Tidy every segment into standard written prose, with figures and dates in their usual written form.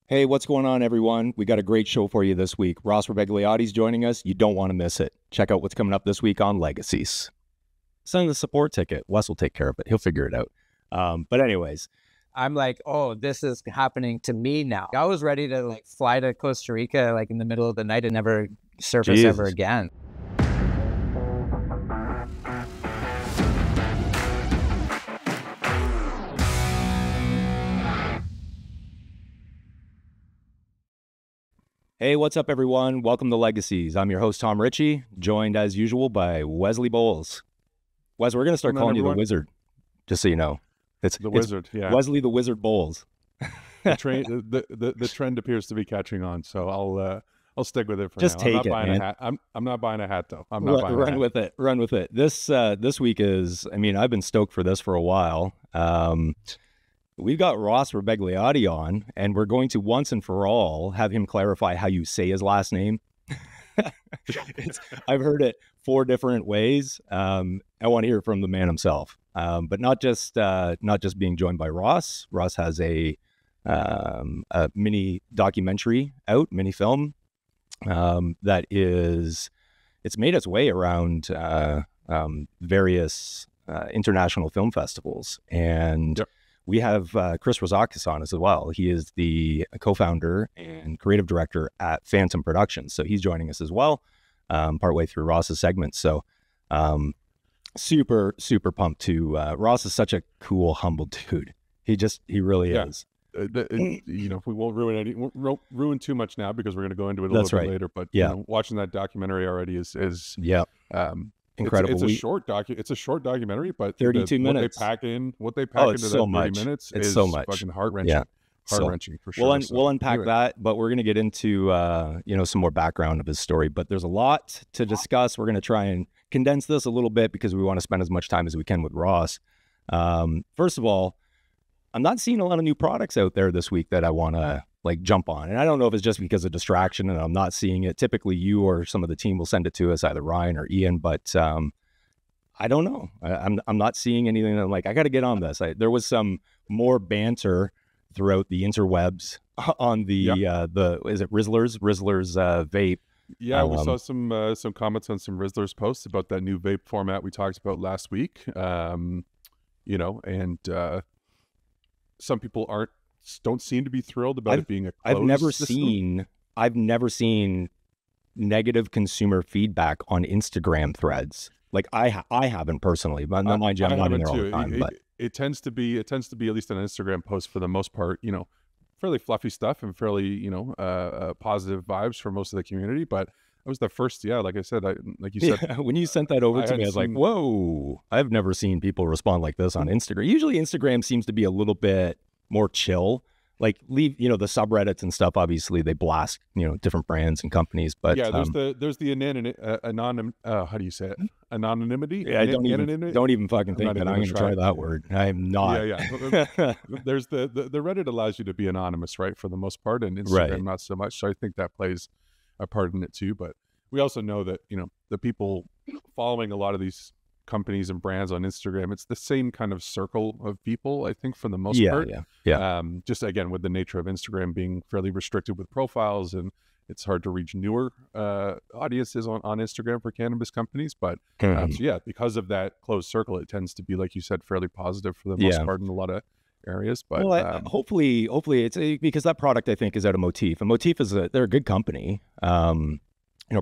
Hey, what's going on, everyone? We got a great show for you this week. Ross Rebagliati's joining us. You don't want to miss it. Check out what's coming up this week on Legacies. Send the support ticket. Wes will take care of it. He'll figure it out. But anyways, I'm like, oh, this is happening to me now. I was ready to like fly to Costa Rica like in the middle of the night and never surface ever again. Hey, what's up, everyone? Welcome to Legacies. I'm your host, Tom Ritchie, joined as usual by Wesley Bowles. Wes, we're going to start calling you the Wizard, just so you know. It's Wizard, yeah. Wesley the Wizard Bowles. The trend appears to be catching on, so I'll stick with it for just now. Take I'm it, not man. I'm not buying a hat though. I'm not buying a hat. Run with it. Run with it. This week is, I mean, I've been stoked for this for a while. We've got Ross Rebagliati on, and we're going to once and for all have him clarify how you say his last name. I've heard it 4 different ways. I want to hear from the man himself, but not just being joined by Ross. Ross has a mini documentary out, mini film that is, it's made its way around various international film festivals, and yep. We have Chris Roussakis on as well. He is the co-founder and creative director at Phantom Productions. So he's joining us as well, partway through Ross's segment. So super, super pumped to, Ross is such a cool, humble dude. He really is. You know, we won't ruin too much now because we're going to go into it a little bit later. But yeah, you know, watching that documentary already is incredible. It's a short documentary, but 32 minutes. What they pack into that 30 minutes is so much. Fucking heart-wrenching. Yeah. Heart-wrenching for sure. We'll unpack that, but we're going to get into some more background of his story. But there's a lot to discuss. We're going to try and condense this a little bit because we want to spend as much time as we can with Ross. First of all, I'm not seeing a lot of new products out there this week that I want to jump on. And I don't know if it's just because of distraction and I'm not seeing it. Typically you or some of the team will send it to us, either Ryan or Ian, but I don't know. I'm not seeing anything that I'm like, I got to get on this. There was some more banter throughout the interwebs on the is it Rizzlers vape. Yeah, we saw some comments on some Rizzlers posts about that new vape format we talked about last week. And some people don't seem to be thrilled about it being a closed system. I've never seen negative consumer feedback on Instagram threads. Like I haven't personally, but mind you, I'm not in there all the time. But it tends to be at least an Instagram post for the most part, you know, fairly fluffy stuff and fairly, positive vibes for most of the community. But it was the first, like I said, like you said, when you sent that over to me, I was like, whoa, I've never seen people respond like this on Instagram. Usually Instagram seems to be a little bit more chill. Like leave, the subreddits and stuff. Obviously, they blast, different brands and companies. But yeah, there's the how do you say it? Anonymity. Yeah, don't even fucking think that I'm going to try that word. I am not. Yeah. There's the Reddit allows you to be anonymous, right, for the most part, and Instagram not so much. So I think that plays a part in it too. But we also know that the people following a lot of these companies and brands on Instagram, it's the same kind of circle of people, I think, for the most part. Yeah. Just again, with the nature of Instagram being fairly restricted with profiles, and it's hard to reach newer audiences on Instagram for cannabis companies. But because of that closed circle, it tends to be, like you said, fairly positive for the most part in a lot of areas. But hopefully it's because that product, I think, is out of Motif, and Motif they're a good company.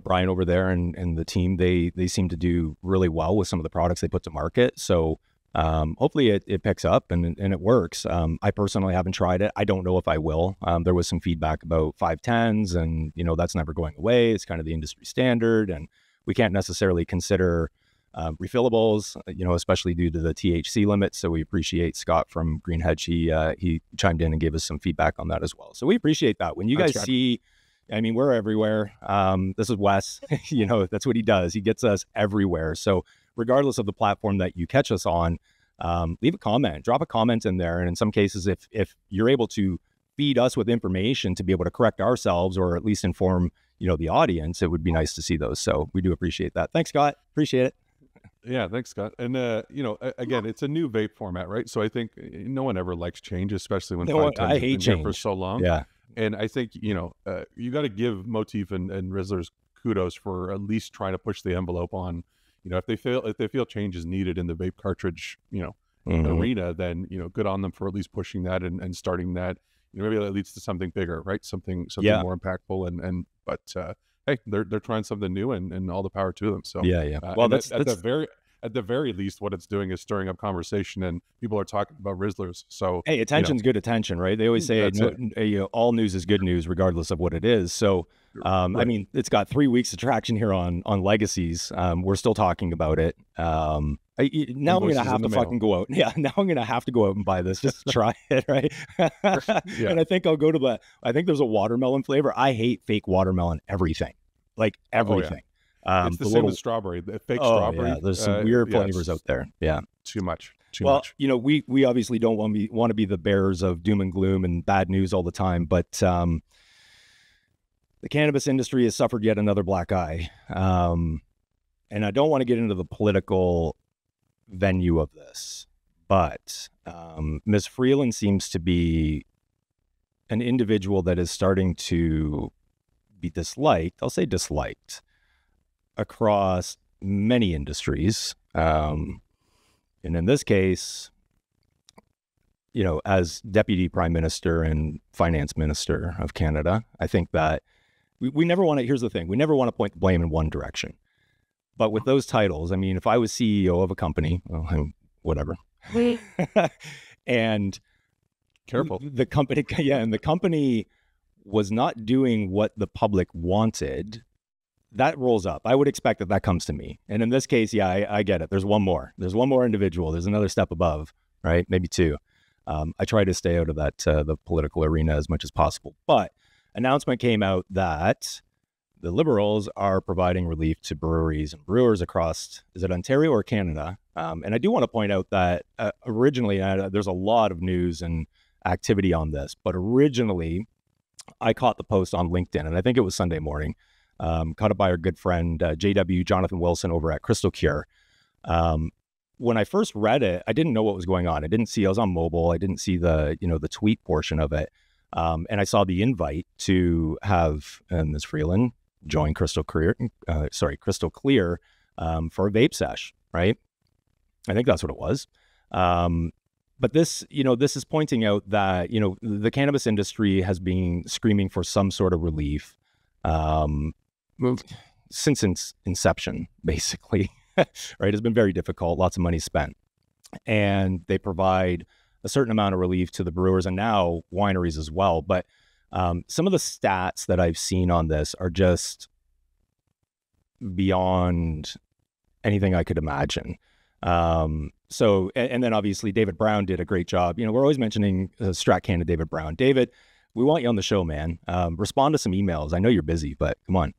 Brian over there and the team, they seem to do really well with some of the products they put to market. So hopefully it picks up and it works. I personally haven't tried it. I don't know if I will. There was some feedback about 510s, and that's never going away. It's kind of the industry standard, and we can't necessarily consider refillables, especially due to the THC limits. So we appreciate Scott from Green Hedge. He chimed in and gave us some feedback on that as well. So we appreciate that. When you guys see, I mean, we're everywhere. This is Wes. That's what he does. He gets us everywhere. So regardless of the platform that you catch us on, leave a comment, drop a comment in there. And in some cases, if you're able to feed us with information to be able to correct ourselves or at least inform, the audience, it would be nice to see those. So we do appreciate that. Thanks, Scott. Appreciate it. Yeah, thanks, Scott. And again, it's a new vape format, right? So I think no one ever likes change, especially when I hate change for so long. Yeah. And I think, you got to give Motif and Rizzlers kudos for at least trying to push the envelope on, if they feel change is needed in the vape cartridge, arena, then, good on them for at least pushing that and starting that. Maybe that leads to something bigger, right? Something more impactful. But hey, they're trying something new, and all the power to them. So well, that's at the very least, what it's doing is stirring up conversation, and people are talking about Rizzlers. So hey, attention's good attention, right? They always say all news is good news, regardless of what it is. So, right. I mean, it's got 3 weeks of traction here on Legacies. We're still talking about it. Now I'm gonna have to fucking go out. Yeah, now I'm gonna have to go out and buy this just to try it, right? And I think I'll go to I think there's a watermelon flavor. I hate fake watermelon everything, like everything. Oh, yeah. It's the same with strawberry, the fake strawberry. Yeah, there's some weird flavors out there. Yeah, too much. We obviously don't want to be the bearers of doom and gloom and bad news all the time, but the cannabis industry has suffered yet another black eye, and I don't want to get into the political venue of this, but Ms. Freeland seems to be an individual that is starting to be disliked. I'll say disliked across many industries. And in this case, as Deputy Prime Minister and Finance Minister of Canada, I think that we never want to, here's the thing, we never want to point the blame in one direction. But with those titles, I mean, if I was CEO of a company, whatever, and careful, the company was not doing what the public wanted, that rolls up. I would expect that comes to me. And in this case, I get it. There's one more individual. There's another step above, right? Maybe two. I try to stay out of that, the political arena as much as possible. But announcement came out that the Liberals are providing relief to breweries and brewers across, is it Ontario or Canada? And I do want to point out that originally, there's a lot of news and activity on this, but originally I caught the post on LinkedIn, and I think it was Sunday morning. Caught it by our good friend, JW Jonathan Wilson over at Crystal Cure. When I first read it, I didn't know what was going on. I was on mobile. I didn't see the tweet portion of it. And I saw the invite to have Ms. Freeland join Crystal Clear for a vape sesh, right? I think that's what it was. But this is pointing out that, the cannabis industry has been screaming for some sort of relief since its inception, basically, right? It's been very difficult, lots of money spent. And they provide a certain amount of relief to the brewers and now wineries as well. But some of the stats that I've seen on this are just beyond anything I could imagine. So, and then obviously David Brown did a great job. We're always mentioning Strat Canada David Brown. David, we want you on the show, man. Respond to some emails. I know you're busy, but come on,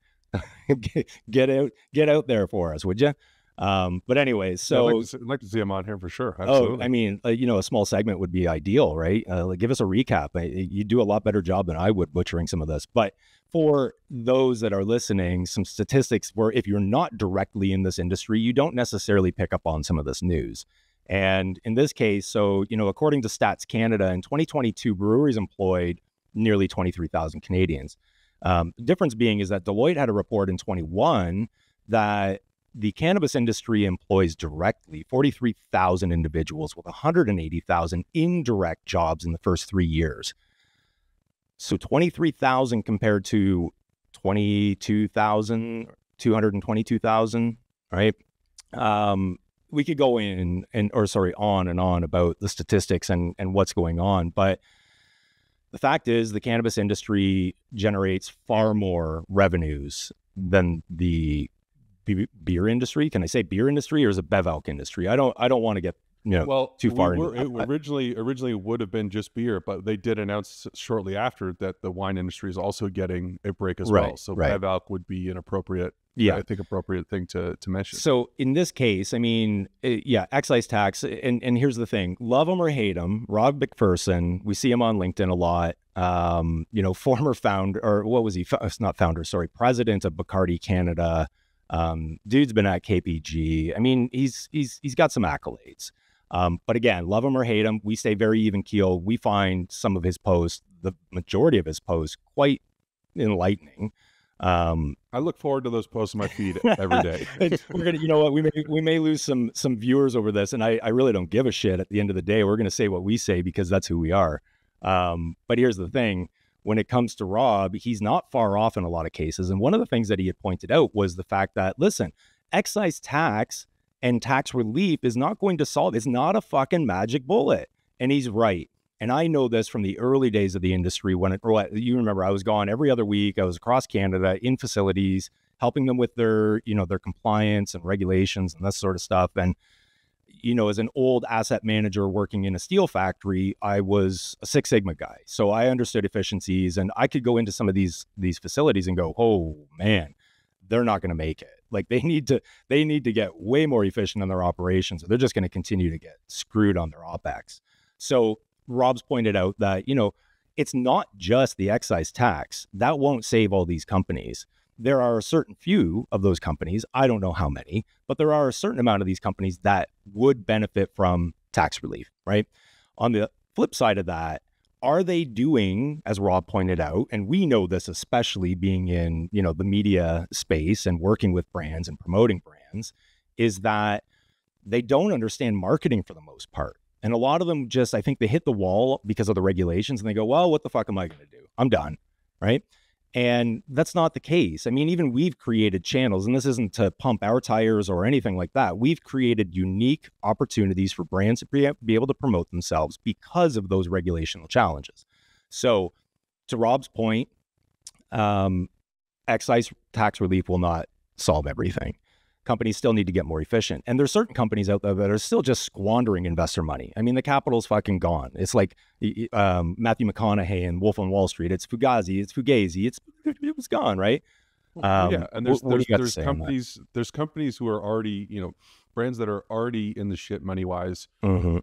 get out there for us, would you? But anyways, so I'd like to see him on here for sure. Absolutely. I mean, a small segment would be ideal, right? Give us a recap. You do a lot better job than I would butchering some of this. But for those that are listening, some statistics where if you're not directly in this industry, you don't necessarily pick up on some of this news. And in this case, so, according to Stats Canada, in 2022, breweries employed nearly 23,000 Canadians. The difference being is that Deloitte had a report in 21 that the cannabis industry employs directly 43,000 individuals with 180,000 indirect jobs in the first 3 years. So 23,000 compared to 222,000, right? We could go on and on about the statistics and what's going on, but the fact is the cannabis industry generates far more revenues than the beer industry. Can I say beer industry, or is it bev alc industry? I don't want to get too far into it. Originally would have been just beer, but they did announce shortly after that the wine industry is also getting a break as well. So bev alc would be an appropriate thing to mention. So in this case, I mean, excise tax, and here's the thing: love him or hate him, Rob McPherson. We see him on LinkedIn a lot. Former founder, or what was he? Not founder, sorry, president of Bacardi Canada. Dude's been at KPG. I mean, he's got some accolades. But again, love him or hate him, we stay very even keel. We find some of his posts the majority of his posts quite enlightening. I look forward to those posts on my feed every day. We're gonna, you know what, we may lose some viewers over this, and I really don't give a shit. At the end of the day, we're gonna say what we say because that's who we are. But here's the thing: when it comes to Rob, he's not far off in a lot of cases. And one of the things that he had pointed out was the fact that, listen, excise tax and tax relief is not going to solve. It's not a fucking magic bullet, and he's right. And I know this from the early days of the industry when you remember, I was gone every other week. I was across Canada in facilities, helping them with their, their compliance and regulations and that sort of stuff. And, as an old asset manager working in a steel factory, I was a Six Sigma guy. So I understood efficiencies, and I could go into some of these facilities and go, oh man, they're not going to make it. Like they need to get way more efficient in their operations, or they're just going to continue to get screwed on their OPEX. So Rob's pointed out that, it's not just the excise tax. That won't save all these companies. There are a certain few of those companies, I don't know how many, but there are a certain amount of these companies that would benefit from tax relief, right? On the flip side of that, are they doing, as Rob pointed out, and we know this especially being in, the media space and working with brands and promoting brands, is that they don't understand marketing for the most part. And a lot of them just, I think they hit the wall because of the regulations and they go, well, what the fuck am I going to do? I'm done, right? And that's not the case. I mean, even we've created channels, and this isn't to pump our tires or anything like that. We've created unique opportunities for brands to be able to promote themselves because of those regulational challenges. So to Rob's point, excise tax relief will not solve everything. Companies still need to get more efficient. And there's certain companies out there that are still just squandering investor money. I mean, the capital's fucking gone. It's like Matthew McConaughey and Wolf on Wall Street. It's Fugazi, it's Fugazi, it was gone, right? Yeah, and there's companies who are already, brands that are already in the shit money-wise, and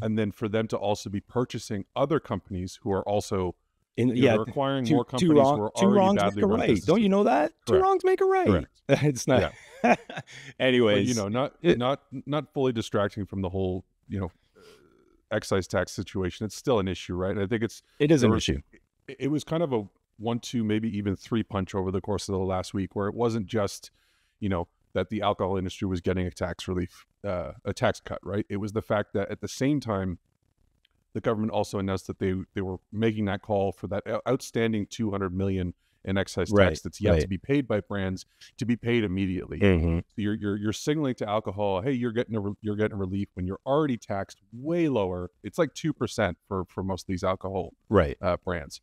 then for them to also be purchasing other companies who are also acquiring more companies who are already badly run businesses. Don't you know that? Correct. 2 wrongs make a right. Correct. It's not. Yeah. Anyways, but, not fully distracting from the whole, excise tax situation. It's still an issue, right? I think it is an issue. It was kind of a 1-2, maybe even 3 punch over the course of the last week, where it wasn't just, that the alcohol industry was getting a tax relief, a tax cut, right? It was the fact that at the same time, the government also announced that they were making that call for that outstanding $200 million in excise tax that's yet to be paid by brands to be paid immediately. So you're signaling to alcohol, hey, you're getting relief when you're already taxed way lower. It's like 2% for most of these alcohol brands,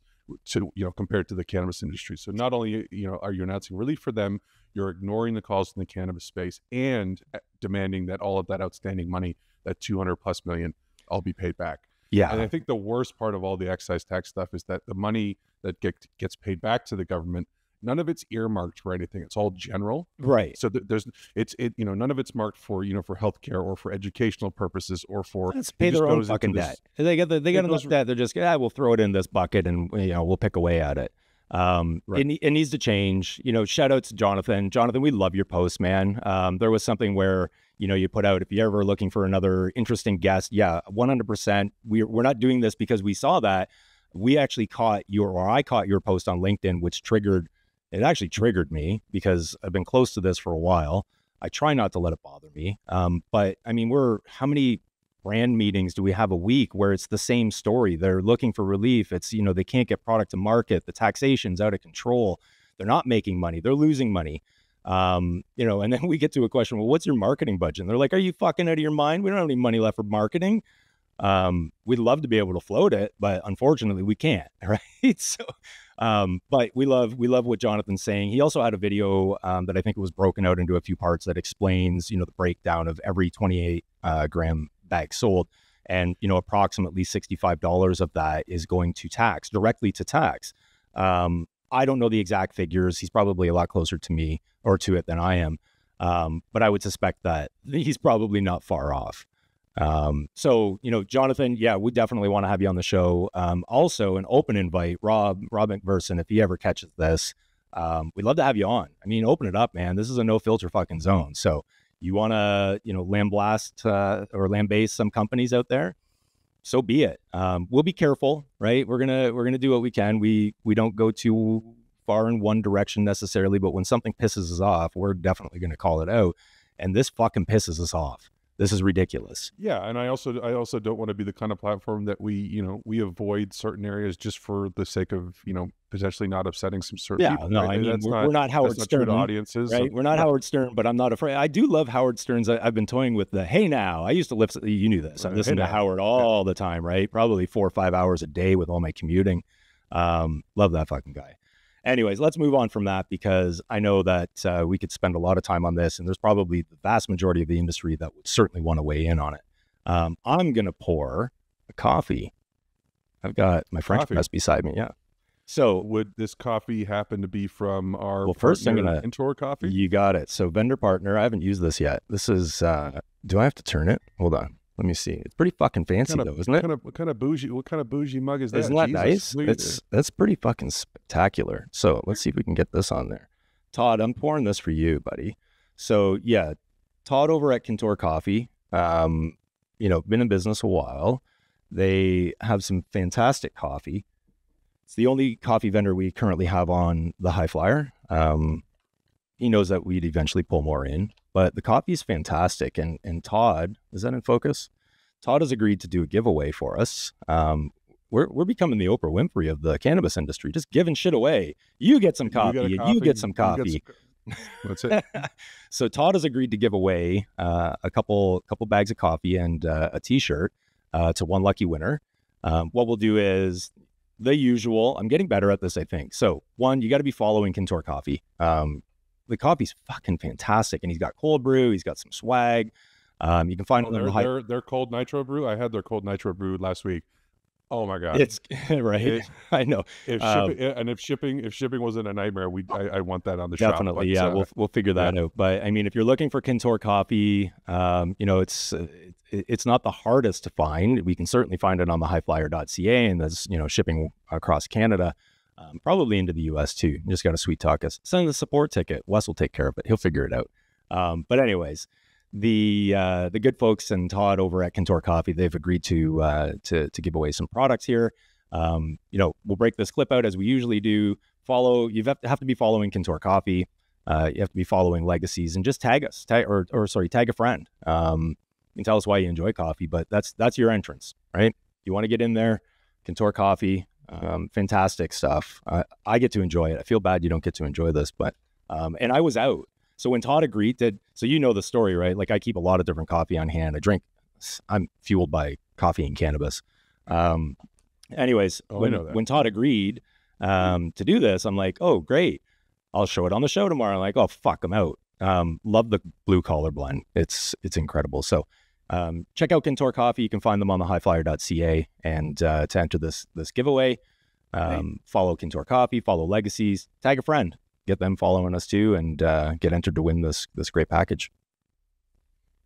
compared to the cannabis industry. So not only are you announcing relief for them, you're ignoring the calls in the cannabis space and demanding that all of that outstanding money, that $200+ million, all be paid back. Yeah. And I think the worst part of all the excise tax stuff is that the money that gets paid back to the government, none of it's earmarked for anything. It's all general. Right. So none of it's marked for, for healthcare or for educational purposes or for let's pay their own fucking debt. They got enough debt. They're just, we'll throw it in this bucket and we'll pick away at it. It needs to change. Shout out to Jonathan. Jonathan, we love your post, man. There was something where you put out, if you're ever looking for another interesting guest, 100%. We're not doing this because we saw that. I caught your post on LinkedIn, which actually triggered me because I've been close to this for a while. I try not to let it bother me. But I mean, how many brand meetings do we have a week where it's the same story? They're looking for relief. It's, they can't get product to market. The taxation's out of control. They're not making money. They're losing money. And then we get to a question, well, what's your marketing budget? And they're like, are you fucking out of your mind? We don't have any money left for marketing. We'd love to be able to float it, but unfortunately we can't. Right. So, but we love what Jonathan's saying. He also had a video, that I think was broken out into a few parts that explains, the breakdown of every 28 gram bag sold. And, approximately $65 of that is going to tax, directly to tax. I don't know the exact figures. He's probably a lot closer to me or to it than I am. But I would suspect that he's probably not far off. So, Jonathan, we definitely want to have you on the show. Also an open invite, Rob McPherson, if he ever catches this, we'd love to have you on. I mean, open it up, man. This is a no filter fucking zone. So you want to, lambaste or lambaste some companies out there? so be it. We'll be careful, right? We're gonna do what we can. We don't go too far in one direction necessarily, but when something pisses us off, we're definitely gonna call it out. And this fucking pisses us off. This is ridiculous. Yeah, and I also don't want to be the kind of platform that we avoid certain areas just for the sake of potentially not upsetting some certain people. No, right? I mean we're not Howard Stern audiences, right? We're not Howard Stern, but I'm not afraid. I do love Howard Stern's. I've been toying with the hey now. I used to listen. You knew this. I listened to Howard all the time, right? Probably 4 or 5 hours a day with all my commuting. Love that fucking guy. Anyways, let's move on from that because I know that we could spend a lot of time on this, and there's probably the vast majority of the industry that would certainly want to weigh in on it. I'm going to pour a coffee. I've got my French press beside me. Yeah. So would this coffee happen to be from our first I'm going to Kintore coffee? You got it. So vendor partner, I haven't used this yet. This is, do I have to turn it? Hold on. Let me see. It's pretty fucking fancy though, isn't it? What kind of bougie mug is that? Isn't that nice? That's pretty fucking spectacular. So let's see if we can get this on there. Todd, I'm pouring this for you, buddy. So yeah, Todd over at Kintore Coffee, been in business a while. They have some fantastic coffee. It's the only coffee vendor we currently have on the High Flyer. He knows that we'd eventually pull more in, but the coffee is fantastic. And Todd, is that in focus? Todd has agreed to do a giveaway for us. We're becoming the Oprah Winfrey of the cannabis industry, just giving shit away. You get some coffee, and you get some coffee. That's it. So Todd has agreed to give away a couple bags of coffee and a T-shirt to one lucky winner. What we'll do is the usual. I'm getting better at this, I think. So one, you got to be following Kintore Coffee. The coffee's fucking fantastic, and he's got cold brew. He's got some swag. You can find their cold nitro brew. I had their cold nitro brew last week. Oh my god, it's right. I know. If shipping wasn't a nightmare, I want that on the shop. Definitely, yeah. We'll figure that out. But I mean, if you're looking for Kintore Coffee, it's not the hardest to find. We can certainly find it on the highflyer.ca, and there's shipping across Canada. Probably into the US too. You just got to sweet talk us. Send the support ticket. Wes will take care of it. He'll figure it out. But anyways, the good folks and Todd over at Kintore Coffee, they've agreed to give away some products here. We'll break this clip out as we usually do. You have to be following Kintore Coffee. You have to be following Legacies, and just tag us, tag a friend. You can tell us why you enjoy coffee, but that's your entrance, right? You want to get in there, Kintore Coffee. Fantastic stuff. I get to enjoy it. I feel bad you don't get to enjoy this, but and I was out. So when Todd agreed so you know the story, right? Like I keep a lot of different coffee on hand. I'm fueled by coffee and cannabis. Anyways, when Todd agreed to do this, I'm like, oh great, I'll show it on the show tomorrow. I'm like, oh fuck, I'm out. Love the blue collar blend. It's incredible. So check out Kintore Coffee. You can find them on the highflyer.ca, and to enter this giveaway, follow Kintore Coffee, follow Legacies, tag a friend, get them following us too, and get entered to win this great package.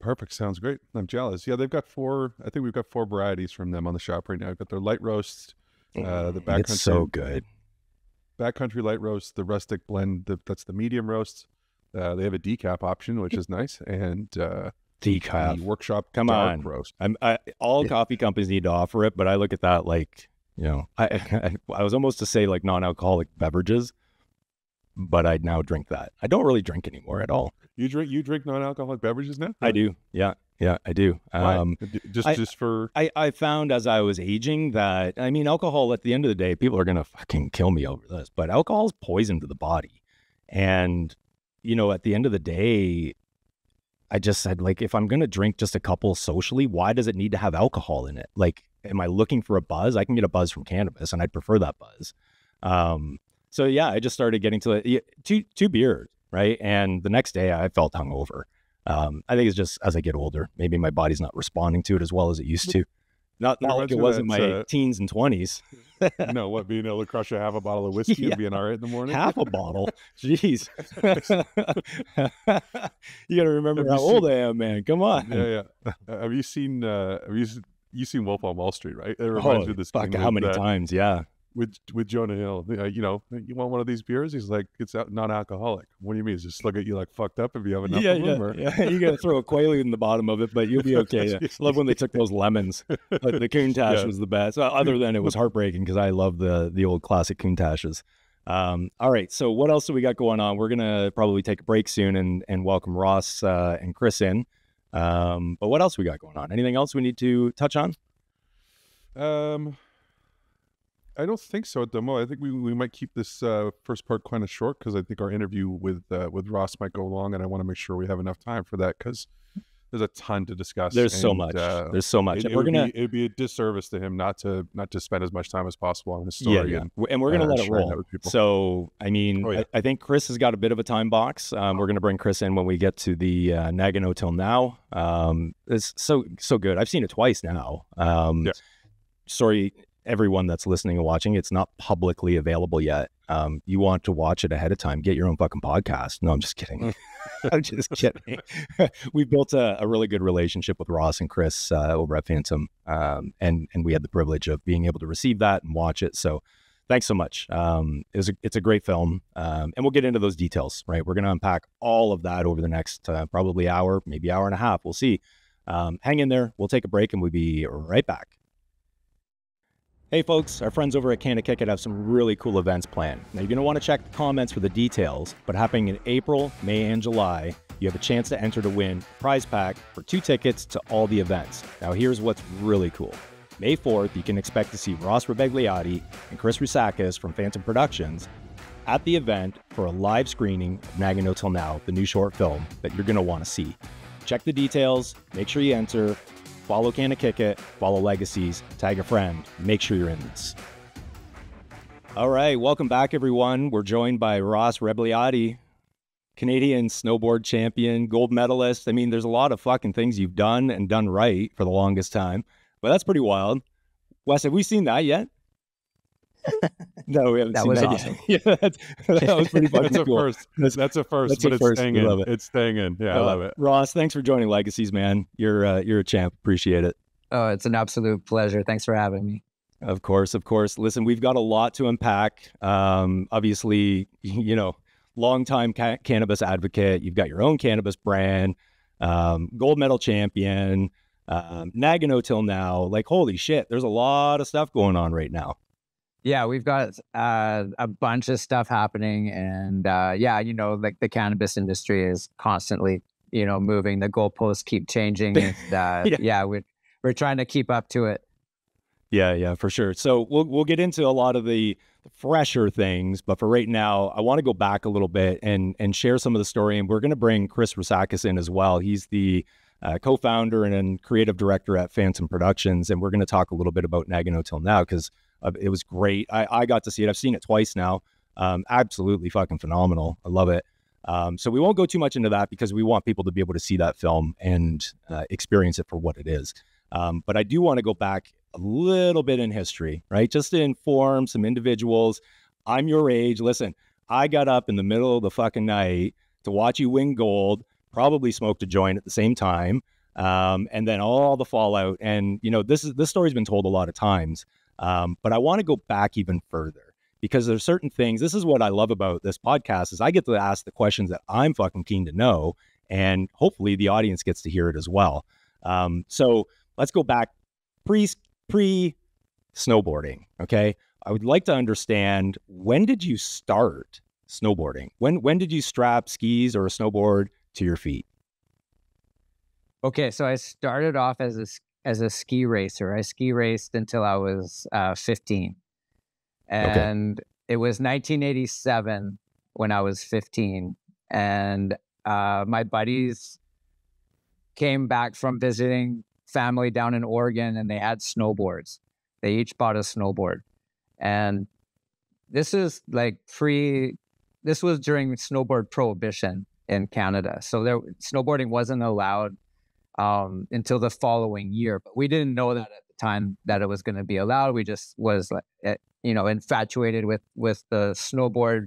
Perfect. Sounds great. I'm jealous. Yeah, they've got I think we've got 4 varieties from them on the shop right now. We've got their light roast, the backcountry. It's so good. Backcountry light roast, the rustic blend, that's the medium roast. They have a decaf option, which is nice, and decaf workshop. Come on, roast. All coffee companies need to offer it, but I look at that like I was almost to say like non-alcoholic beverages, but I now drink that. I don't really drink anymore at all. You drink non-alcoholic beverages now? I do. Yeah, I do. Just for I found as I was aging that alcohol at the end of the day, people are gonna fucking kill me over this, but alcohol is poison to the body, and at the end of the day, I just said, like, if I'm going to drink just a couple socially, why does it need to have alcohol in it? Like, am I looking for a buzz? I can get a buzz from cannabis, and I'd prefer that buzz. So yeah, I just started getting to two beers, right? And the next day I felt hungover. I think it's just as I get older, maybe my body's not responding to it as well as it used to. Not like it was in my teens and 20s. No, being able to crush half a bottle of whiskey and being all right in the morning? Half a bottle? Jeez. You got to remember how old I am, man. Come on. Yeah. Have you seen Wolf on Wall Street, right? It reminds me of this fuck, how many times? Yeah. with Jonah Hill. You know, you want one of these beers? He's like, it's non-alcoholic. What do you mean? Just look at you like fucked up if you have enough of them? Or... Yeah. You got to throw a quaalude in the bottom of it, but you'll be okay. I love when they took those lemons. Like the Countach was the best. Other than it was heartbreaking because I love the old classic Countaches. All right, so what else do we got going on? We're gonna probably take a break soon and welcome Ross and Chris in. But what else we got going on? Anything else we need to touch on? I don't think so at the moment. I think we might keep this first part kind of short because I think our interview with Ross might go long, and I want to make sure we have enough time for that because there's a ton to discuss. There's so much. There's so much. It'd be a disservice to him not to spend as much time as possible on his story. And we're gonna let it roll. So I mean, I think Chris has got a bit of a time box. We're gonna bring Chris in when we get to the Nagano Till Now. It's so good. I've seen it twice now. Sorry, everyone that's listening and watching, it's not publicly available yet. You want to watch it ahead of time, get your own fucking podcast. No, I'm just kidding. I'm just kidding. We've built a really good relationship with Ross and Chris over at Phantom, and we had the privilege of being able to receive that and watch it. So thanks so much. It's a great film, and we'll get into those details, right? We're going to unpack all of that over the next probably hour, maybe hour and a half. We'll see. Hang in there. We'll take a break and we'll be right back. Hey folks, our friends over at CannaKickIt have some really cool events planned. Now you're going to want to check the comments for the details, but happening in April, May, and July, you have a chance to enter to win a prize pack for 2 tickets to all the events. Now here's what's really cool. May 4th, you can expect to see Ross Rebagliati and Chris Roussakis from Phantom Productions at the event for a live screening of Nagano Till Now, the new short film that you're going to want to see. Check the details, make sure you enter. Follow CannaKickIt, follow Legacies, tag a friend, make sure you're in this. All right, welcome back, everyone. We're joined by Ross Rebagliati, Canadian snowboard champion, gold medalist. I mean, there's a lot of fucking things you've done and done right for the longest time, but that's pretty wild. Wes, have we seen that yet? No, we haven't that seen was that awesome. yet. Yeah, that was pretty fucking cool. That's a first, but it's staying in. It's staying in. Yeah, I love it. Ross, thanks for joining Legacies, man. You're a champ. Appreciate it. Oh, it's an absolute pleasure. Thanks for having me. Of course. Listen, we've got a lot to unpack. Obviously, longtime cannabis advocate. You've got your own cannabis brand, gold medal champion, Nagano Till Now. Like, holy shit, there's a lot of stuff going on right now. Yeah, we've got a bunch of stuff happening, and like the cannabis industry is constantly, moving. The goalposts keep changing, and we're trying to keep up to it. Yeah, for sure. So we'll get into a lot of the fresher things, but for right now, I want to go back a little bit and share some of the story. And we're going to bring Chris Roussakis in as well. He's the co-founder and creative director at Phantom Productions, and we're going to talk a little bit about Nagano Till Now because it was great. I got to see it. I've seen it twice now. Absolutely fucking phenomenal. I love it. So we won't go too much into that because we want people to be able to see that film and experience it for what it is. But I do want to go back a little bit in history, right? Just to inform some individuals. I'm your age. Listen, I got up in the middle of the fucking night to watch you win gold, probably smoked a joint at the same time. And then all the fallout. And, this story's been told a lot of times. But I want to go back even further because there's certain things. This is what I love about this podcast is I get to ask the questions that I'm fucking keen to know. And hopefully the audience gets to hear it as well. So let's go back pre snowboarding. Okay. I would like to understand, when did you start snowboarding? When did you strap skis or a snowboard to your feet? Okay. So I started off as a ski racer. I ski raced until I was 15. And It was 1987 when I was 15. And my buddies came back from visiting family down in Oregon, and they had snowboards. They each bought a snowboard. And this is this was during snowboard prohibition in Canada. So snowboarding wasn't allowed until the following year, but we didn't know that at the time that it was going to be allowed. We just was infatuated with the snowboard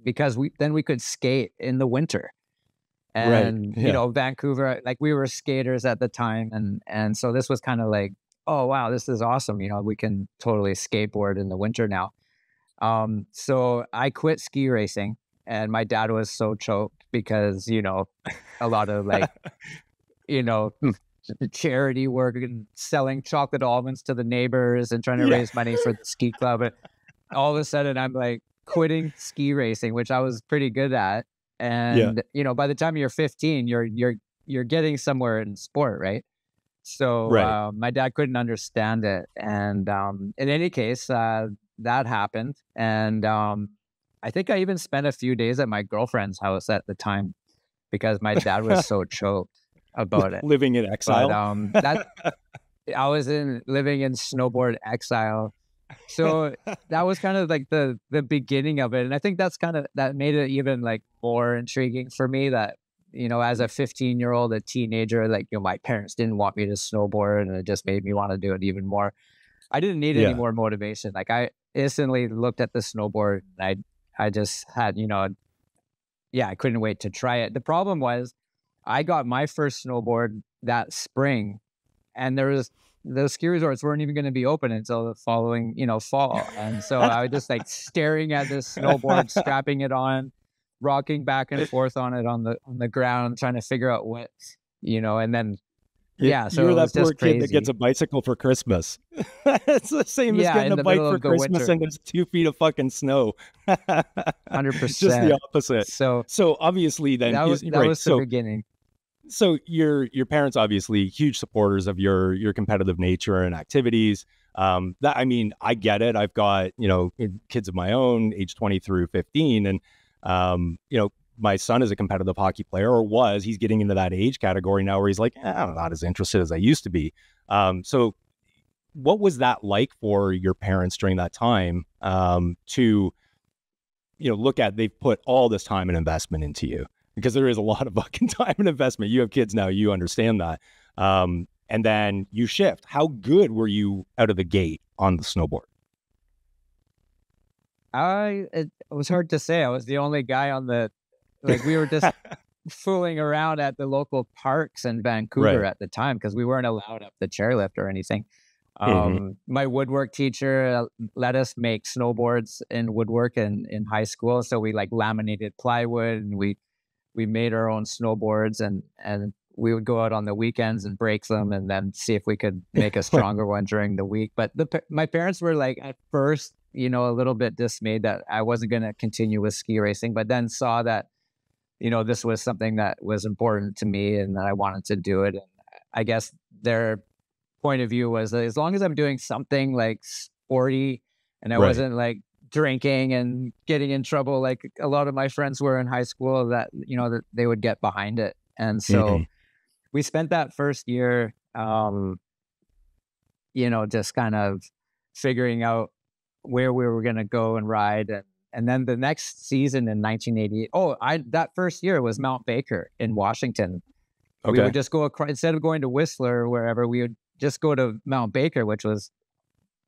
because we could skate in the winter. And Vancouver, we were skaters at the time, and so this was kind of like oh, wow, this is awesome. You know, we can totally skateboard in the winter now. So I quit ski racing, and my dad was so choked because, you know, a lot of like, you know, charity work and selling chocolate almonds to the neighbors and trying to raise money for the ski club. And all of a sudden I'm like quitting ski racing, which I was pretty good at. And, you know, by the time you're 15, you're getting somewhere in sport, right? So my dad couldn't understand it. And in any case, that happened. And I think I even spent a few days at my girlfriend's house at the time because my dad was so choked about it. Living in exile. But I was living in snowboard exile. So that was kind of like the beginning of it. And I think that made it even like more intriguing for me that, you know, as a 15-year-old, a teenager, like, you know, my parents didn't want me to snowboard, and it just made me want to do it even more. I didn't need any more motivation. Like, I instantly looked at the snowboard and I just had, you know, I couldn't wait to try it. The problem was I got my first snowboard that spring, and those ski resorts weren't even going to be open until the following, you know, fall. And so I was just like staring at this snowboard, strapping it on, rocking back and forth on it on the ground, trying to figure out what, you know, and then so you're that poor crazy. kid that gets a bicycle for Christmas. It's the same as getting a bike for Christmas and there's 2 feet of fucking snow. 100%. Just the opposite. So obviously then that was the beginning. So your parents obviously huge supporters of your competitive nature and activities. That, I mean, I get it. I've got, you know, kids of my own, age 20 through 15, and you know, my son is a competitive hockey player, or was. He's getting into that age category now where he's like, I'm not as interested as I used to be. So what was that like for your parents during that time to, you know, look at, they've put all this time and investment into you? Because there is a lot of fucking time and investment. You have kids now, you understand that. And then you shift. How good were you out of the gate on the snowboard? It was hard to say. I was the only guy on the, like, we were just fooling around at the local parks in Vancouver at the time because we weren't allowed up the chairlift or anything. My woodwork teacher let us make snowboards in woodwork in high school. So we like laminated plywood, and we made our own snowboards, and we would go out on the weekends and break them and then see if we could make a stronger one during the week. But my parents were like, at first, you know, a little bit dismayed that I wasn't going to continue with ski racing, but then saw that, you know, this was something that was important to me and that I wanted to do it. And I guess their point of view was that as long as I'm doing something like sporty and I wasn't like drinking and getting in trouble like a lot of my friends were in high school, that, you know, that they would get behind it. And so we spent that first year, you know, just kind of figuring out where we were going to go and ride. And then the next season in 1988, that first year was Mount Baker in Washington. We would just go across, instead of going to Whistler or wherever, we would just go to Mount Baker, which was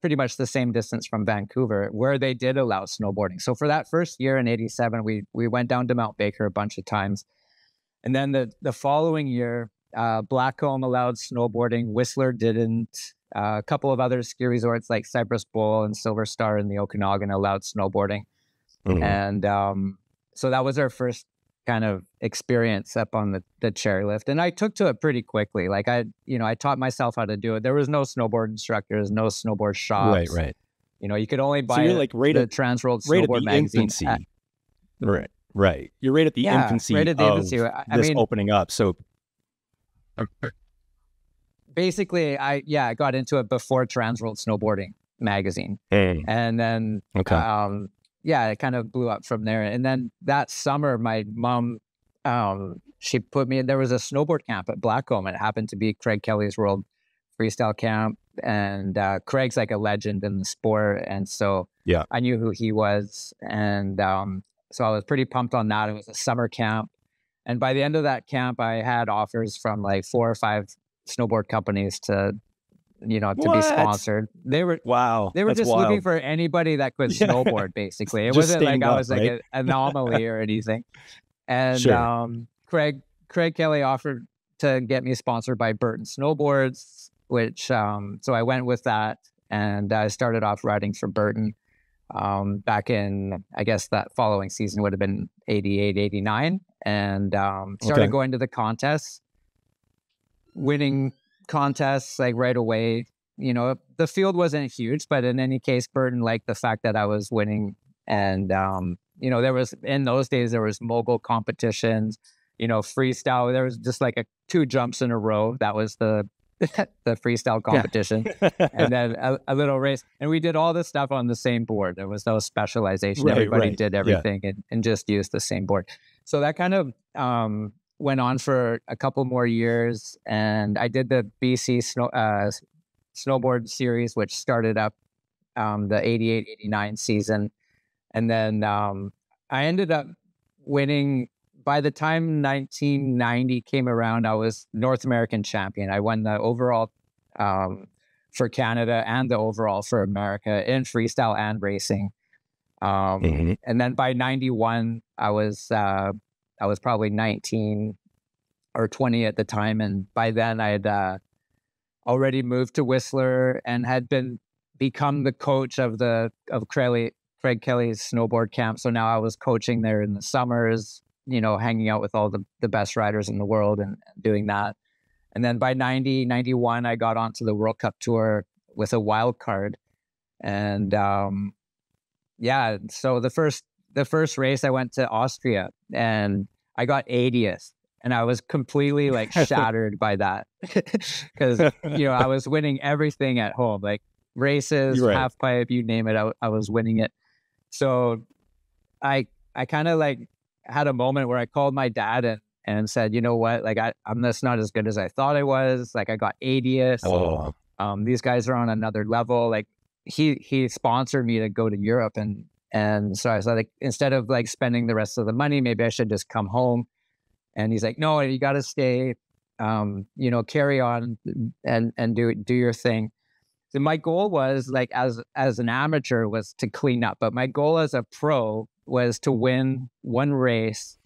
pretty much the same distance from Vancouver, where they did allow snowboarding. So for that first year in 87, we went down to Mount Baker a bunch of times. And then the following year, Blackcomb allowed snowboarding. Whistler didn't. A couple of other ski resorts like Cypress Bowl and Silver Star in the Okanagan allowed snowboarding. And so that was our first kind of experience up on the chairlift. And I took to it pretty quickly. Like I taught myself how to do it. There was no snowboard instructors, no snowboard shops. Right. You know, you could only buy the Transworld Snowboard magazine. Right. You're right at the infancy of this opening up. So basically, I got into it before Transworld Snowboarding magazine. And then it kind of blew up from there. And then that summer, my mom, she put me, there was a snowboard camp at Blackcomb. It happened to be Craig Kelly's World Freestyle Camp. And Craig's like a legend in the sport. And so I knew who he was. And so I was pretty pumped on that. It was a summer camp. And by the end of that camp, I had offers from like 4 or 5 snowboard companies to be sponsored. They were just looking for anybody that could snowboard, basically. It wasn't like I was like an anomaly or anything. And Craig Kelly offered to get me sponsored by Burton Snowboards. which so I went with that, and I started off riding for Burton back in, I guess that following season would have been 88, 89, and started going to the contests, winning contests like right away. You know, the field wasn't huge, but in any case, Burton liked the fact that I was winning. And, you know, there was, in those days, there was mogul competitions, you know, freestyle. There was just like 2 jumps in a row. That was the freestyle competition. And then a little race. And we did all this stuff on the same board. There was no specialization. Everybody did everything and just used the same board. So that kind of went on for a couple more years. And I did the BC snowboard series, which started up the 88, 89 season. And then I ended up winning. By the time 1990 came around, I was North American champion. I won the overall for Canada and the overall for America in freestyle and racing. And then by 91, I was probably 19 or 20 at the time. And by then I had already moved to Whistler and had become the coach of Craig Kelly's snowboard camp. So now I was coaching there in the summers, you know, hanging out with all the best riders in the world and doing that. And then by 90, 91, I got onto the World Cup Tour with a wild card. And yeah, so the first race I went to Austria and I got 80th. And I was completely like shattered by that because, you know, I was winning everything at home, like races, half pipe, you name it. I was winning it. So I kind of like had a moment where I called my dad and said, you know what, like I'm just not as good as I thought I was. Like I got 80th. Oh. These guys are on another level. Like he sponsored me to go to Europe. And so I was like, instead of like spending the rest of the money, maybe I should just come home. And he's like, no, you got to stay, you know, carry on and do your thing. So my goal was like, as an amateur was to clean up, but my goal as a pro was to win one race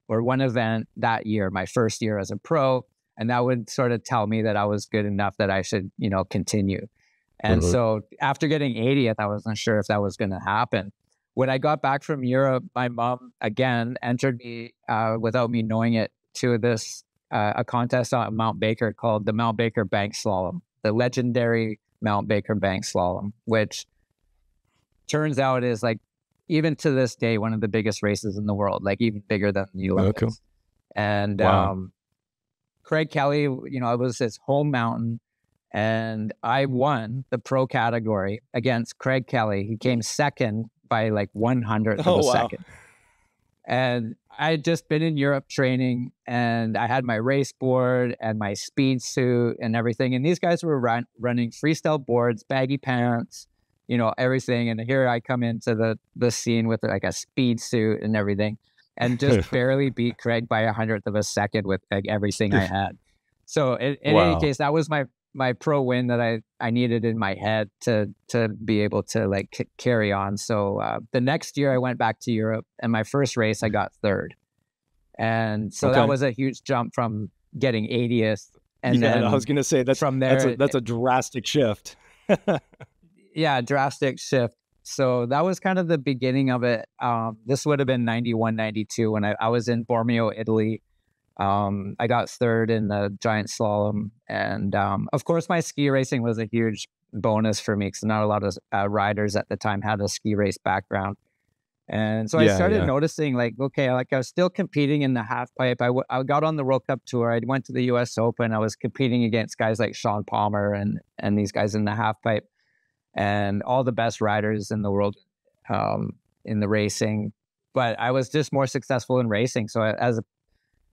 or one event that year, my first year as a pro. And that would sort of tell me that I was good enough that I should, you know, continue. And so after getting 80th, I wasn't sure if that was going to happen. When I got back from Europe, my mom, again, entered me, without me knowing it, to this a contest on Mount Baker called the Mount Baker Bank Slalom, the legendary Mount Baker Bank Slalom, which turns out is like, even to this day, one of the biggest races in the world, like even bigger than the Olympics. Okay. And Craig Kelly, you know, it was his home mountain, and I won the pro category against Craig Kelly. He came second by like 100th of a second. And I had just been in Europe training, and I had my race board and my speed suit and everything. And these guys were running freestyle boards, baggy pants, you know, everything. And here I come into the scene with like a speed suit and everything, and just barely beat Craig by 100th of a second with like everything I had. So in any case, that was my pro win that I needed in my head to be able to like carry on. So the next year I went back to Europe, and my first race I got 3rd. And so that was a huge jump from getting 80th. And then I was going to say that's from there, that's a drastic shift. Yeah, drastic shift. So that was kind of the beginning of it. This would have been 91, 92 when I was in Bormio, Italy. I got 3rd in the giant slalom. And of course, my ski racing was a huge bonus for me because not a lot of riders at the time had a ski race background. And so I started noticing like, okay, like I was still competing in the half pipe. I got on the World Cup Tour. I went to the US Open. I was competing against guys like Sean Palmer and these guys in the half pipe and all the best riders in the world in the racing. But I was just more successful in racing. So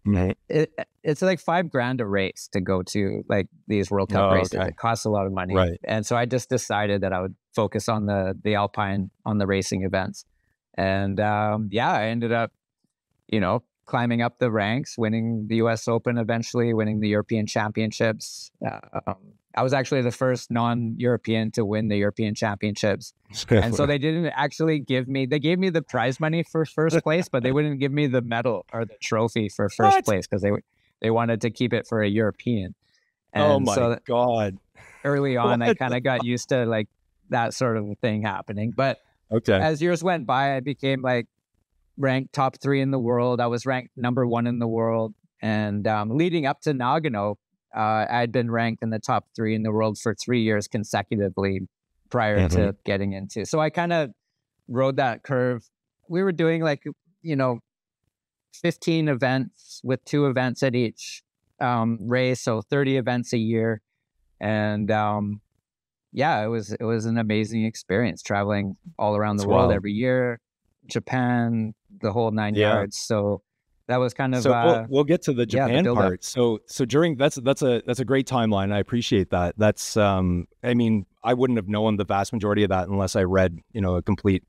it's like $5,000 a race to go to like these World Cup races. Okay. It costs a lot of money. Right. And so I just decided that I would focus on the Alpine, on the racing events. And I ended up, you know, climbing up the ranks, winning the US Open, eventually winning the European Championships. I was actually the first non-European to win the European Championships. And so they didn't actually they gave me the prize money for first place, but they wouldn't give me the medal or the trophy for first place because they wanted to keep it for a European. And God. early on, I kind of got used to like that sort of thing happening. But as years went by, I became like ranked top 3 in the world. I was ranked number 1 in the world. And leading up to Nagano, I'd been ranked in the top 3 in the world for 3 years consecutively prior to getting into. So I kind of rode that curve. We were doing like, 15 events with 2 events at each race. So 30 events a year. And it was an amazing experience traveling all around the world every year, Japan, the whole 9 yards. So that was kind of we'll get to the Japan part. So during that's a great timeline. I appreciate that. That's I mean, I wouldn't have known the vast majority of that unless I read, a complete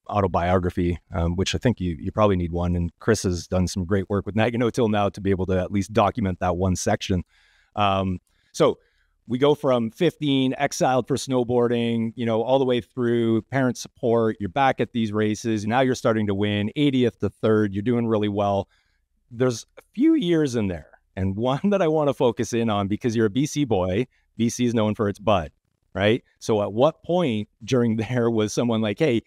autobiography, which I think you probably need one. And Chris has done some great work with Nagano Till Now to be able to at least document that one section. So we go from 15, exiled for snowboarding, all the way through parent support. You're back at these races. Now you're starting to win 80th to 3rd. You're doing really well. There's a few years in there, and one that I want to focus in on because you're a BC boy. BC is known for its bud, right? So at what point during there was someone like, hey,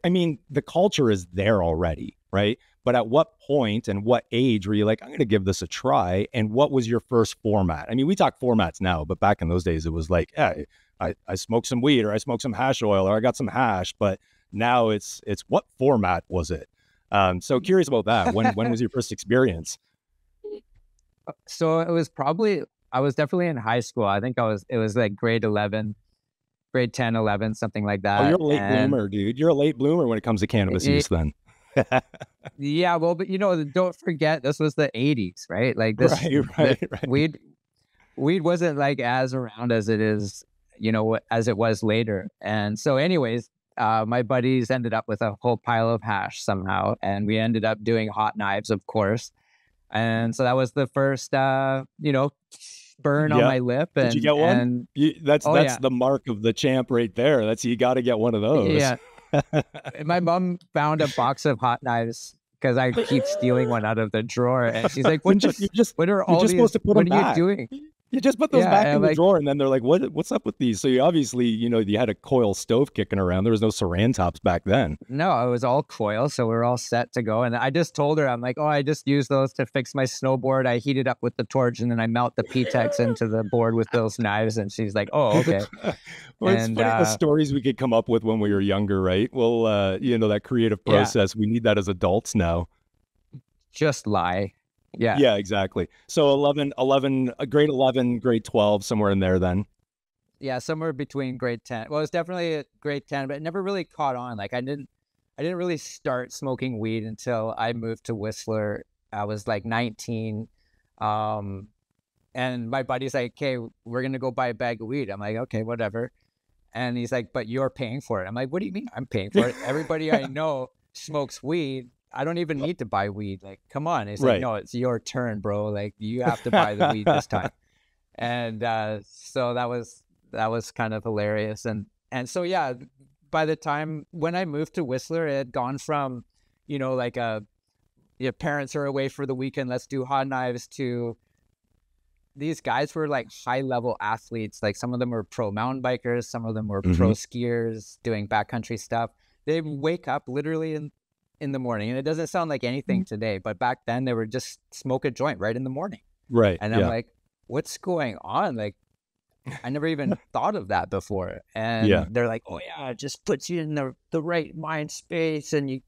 I mean, the culture is there already, right? But at what point and what age were you like, I'm going to give this a try? And what was your first format? I mean, we talk formats now, but back in those days, it was like, hey, I smoked some weed, or I smoked some hash oil, or I got some hash. But now it's what format was it? So curious about that. When was your first experience? So it was I was definitely in high school. I think it was like grade 11, grade 10, 11, something like that. Oh, you're a late bloomer, dude. You're a late bloomer when it comes to cannabis use then. Yeah, well, but don't forget, this was the 80s, right? Like this, right. Weed wasn't like as around as it is, as it was later. And so anyways, my buddies ended up with a whole pile of hash somehow, and we ended up doing hot knives, of course. And so that was the first, burn on my lip. And, did you get one? That's the mark of the champ right there. You got to get one of those. Yeah. My mom found a box of hot knives because I keep stealing one out of the drawer, and she's like, "What are all these? Supposed to put them back. What are you doing?" You just put those back in the drawer, and then they're like, what's up with these? So you obviously, you had a coil stove kicking around. There was no saran tops back then. No, it was all coil, so we're all set to go. And I just told her, I'm like, I just use those to fix my snowboard. I heat it up with the torch, and then I melt the PTEX into the board with those knives. And she's like, oh, okay. Well, it's funny the stories we could come up with when we were younger, right? Well, that creative process, we need that as adults now. Just lie. Yeah, exactly. So 11, grade 11, grade 12, somewhere in there then. Yeah, somewhere between grade 10. Well, it was definitely at grade 10, but it never really caught on. Like I didn't really start smoking weed until I moved to Whistler. I was like 19. And my buddy's like, okay, we're going to go buy a bag of weed. I'm like, okay, whatever. And he's like, but you're paying for it. I'm like, what do you mean I'm paying for it? Everybody I know smokes weed. I don't even need to buy weed. Like, come on. He's like, no, it's your turn, bro. Like, you have to buy the weed this time. And so that was kind of hilarious. And so, yeah, by the time when I moved to Whistler, it had gone from, like your parents are away for the weekend, let's do hot knives, to these guys were like high level athletes. Like some of them were pro mountain bikers. Some of them were pro skiers doing backcountry stuff. They wake up literally in the morning, and it doesn't sound like anything today, but back then they were just smoke a joint right in the morning. Right. And I'm like, what's going on? Like, I never even thought of that before. And they're like, oh yeah, it just puts you in the right mind space, and you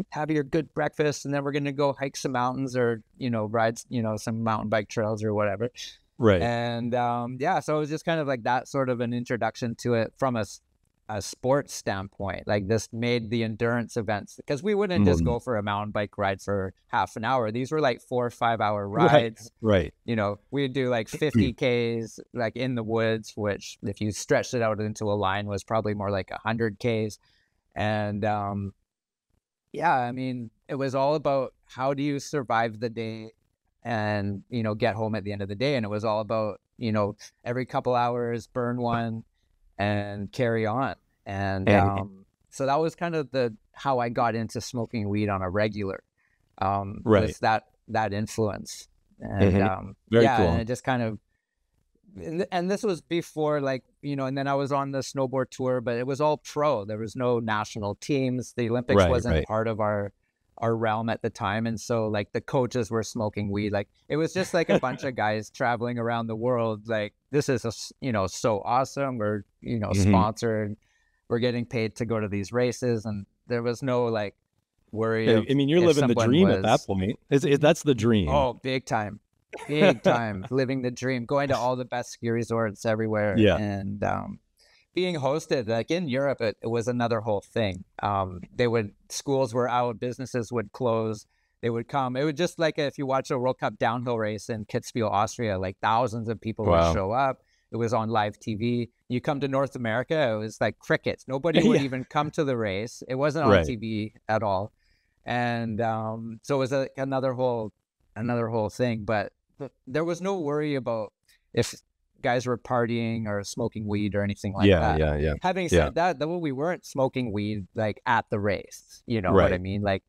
have your good breakfast, and then we're going to go hike some mountains, or, ride, some mountain bike trails or whatever. Right. And so it was just kind of like that sort of an introduction to it from a sports standpoint. Like, this made the endurance events, because we wouldn't just go for a mountain bike ride for half an hour. These were like 4 or 5 hour rides. Right. We'd do like 50 Ks like in the woods, which if you stretched it out into a line was probably more like 100 Ks. And I mean, it was all about how do you survive the day and get home at the end of the day. And it was all about every couple hours burn one and carry on. And so that was kind of how I got into smoking weed on a regular, was that influence. And Very cool. and it just kind of and this was before, like, you know, and then I was on the snowboard tour, but it was all pro. There was no national teams. The Olympics wasn't part of our realm at the time. And so like the coaches were smoking weed. Like it was just like a bunch of guys traveling around the world. Like, this is, you know, so awesome. We're, you know, sponsored. We're getting paid to go to these races. And there was no like worry. Yeah, I mean, you're living the dream at that point. That's the dream. Oh, big time. Big time. Living the dream, going to all the best ski resorts everywhere. Yeah. And being hosted, like in Europe, it was another whole thing. Schools were out, businesses would close, they would come. It would just like if you watch a World Cup downhill race in Kitzbühel, Austria, like thousands of people would show up. It was on live TV. You come to North America, it was like crickets. Nobody would even come to the race. It wasn't on TV at all. And so it was another whole thing. But there was no worry about if guys were partying or smoking weed or anything like that. Yeah. Having said that, though, we weren't smoking weed like at the race. You know what I mean? Like,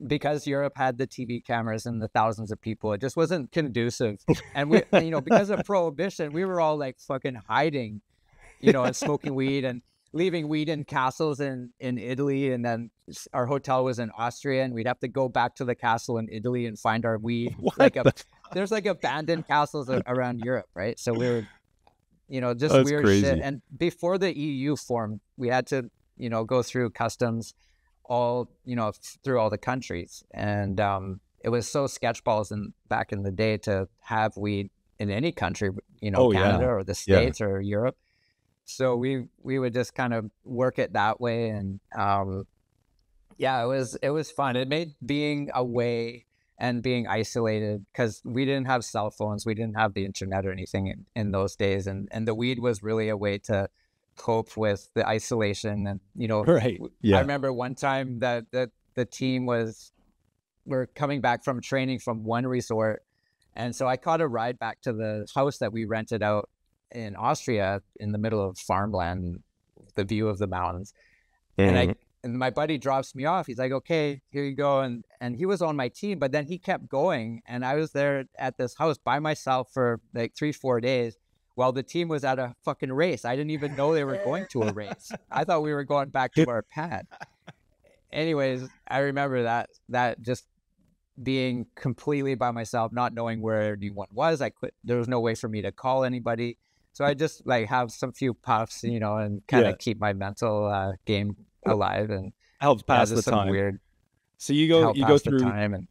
because Europe had the TV cameras and the thousands of people, it just wasn't conducive. And we, you know, because of prohibition, we were all like fucking hiding, you know, and smoking weed and leaving weed in castles in Italy. And then our hotel was in Austria, and we'd have to go back to the castle in Italy and find our weed. There's like abandoned castles around Europe, right? So we were, you know, just weird shit. And before the EU formed, we had to, you know, go through customs through all the countries. And it was so sketchballs back in the day to have weed in any country, you know, Canada or the States or Europe. So we would just kind of work it that way. And it was fun. It made being away and being isolated, because we didn't have cell phones, we didn't have the internet or anything in those days. And the weed was really a way to cope with the isolation. And, you know, I remember one time that the team we're coming back from training from one resort. And so I caught a ride back to the house that we rented out in Austria in the middle of farmland, the view of the mountains. And my buddy drops me off. He's like, okay, here you go. And he was on my team, but then he kept going. And I was there at this house by myself for like 3-4 days while the team was at a fucking race. I didn't even know they were going to a race. I thought we were going back to our pad. Anyways, I remember that just being completely by myself, not knowing where anyone was. There was no way for me to call anybody. So I just like have some few puffs, you know, and kind of keep my mental game alive, and helps pass the time. Weird. So you go through time and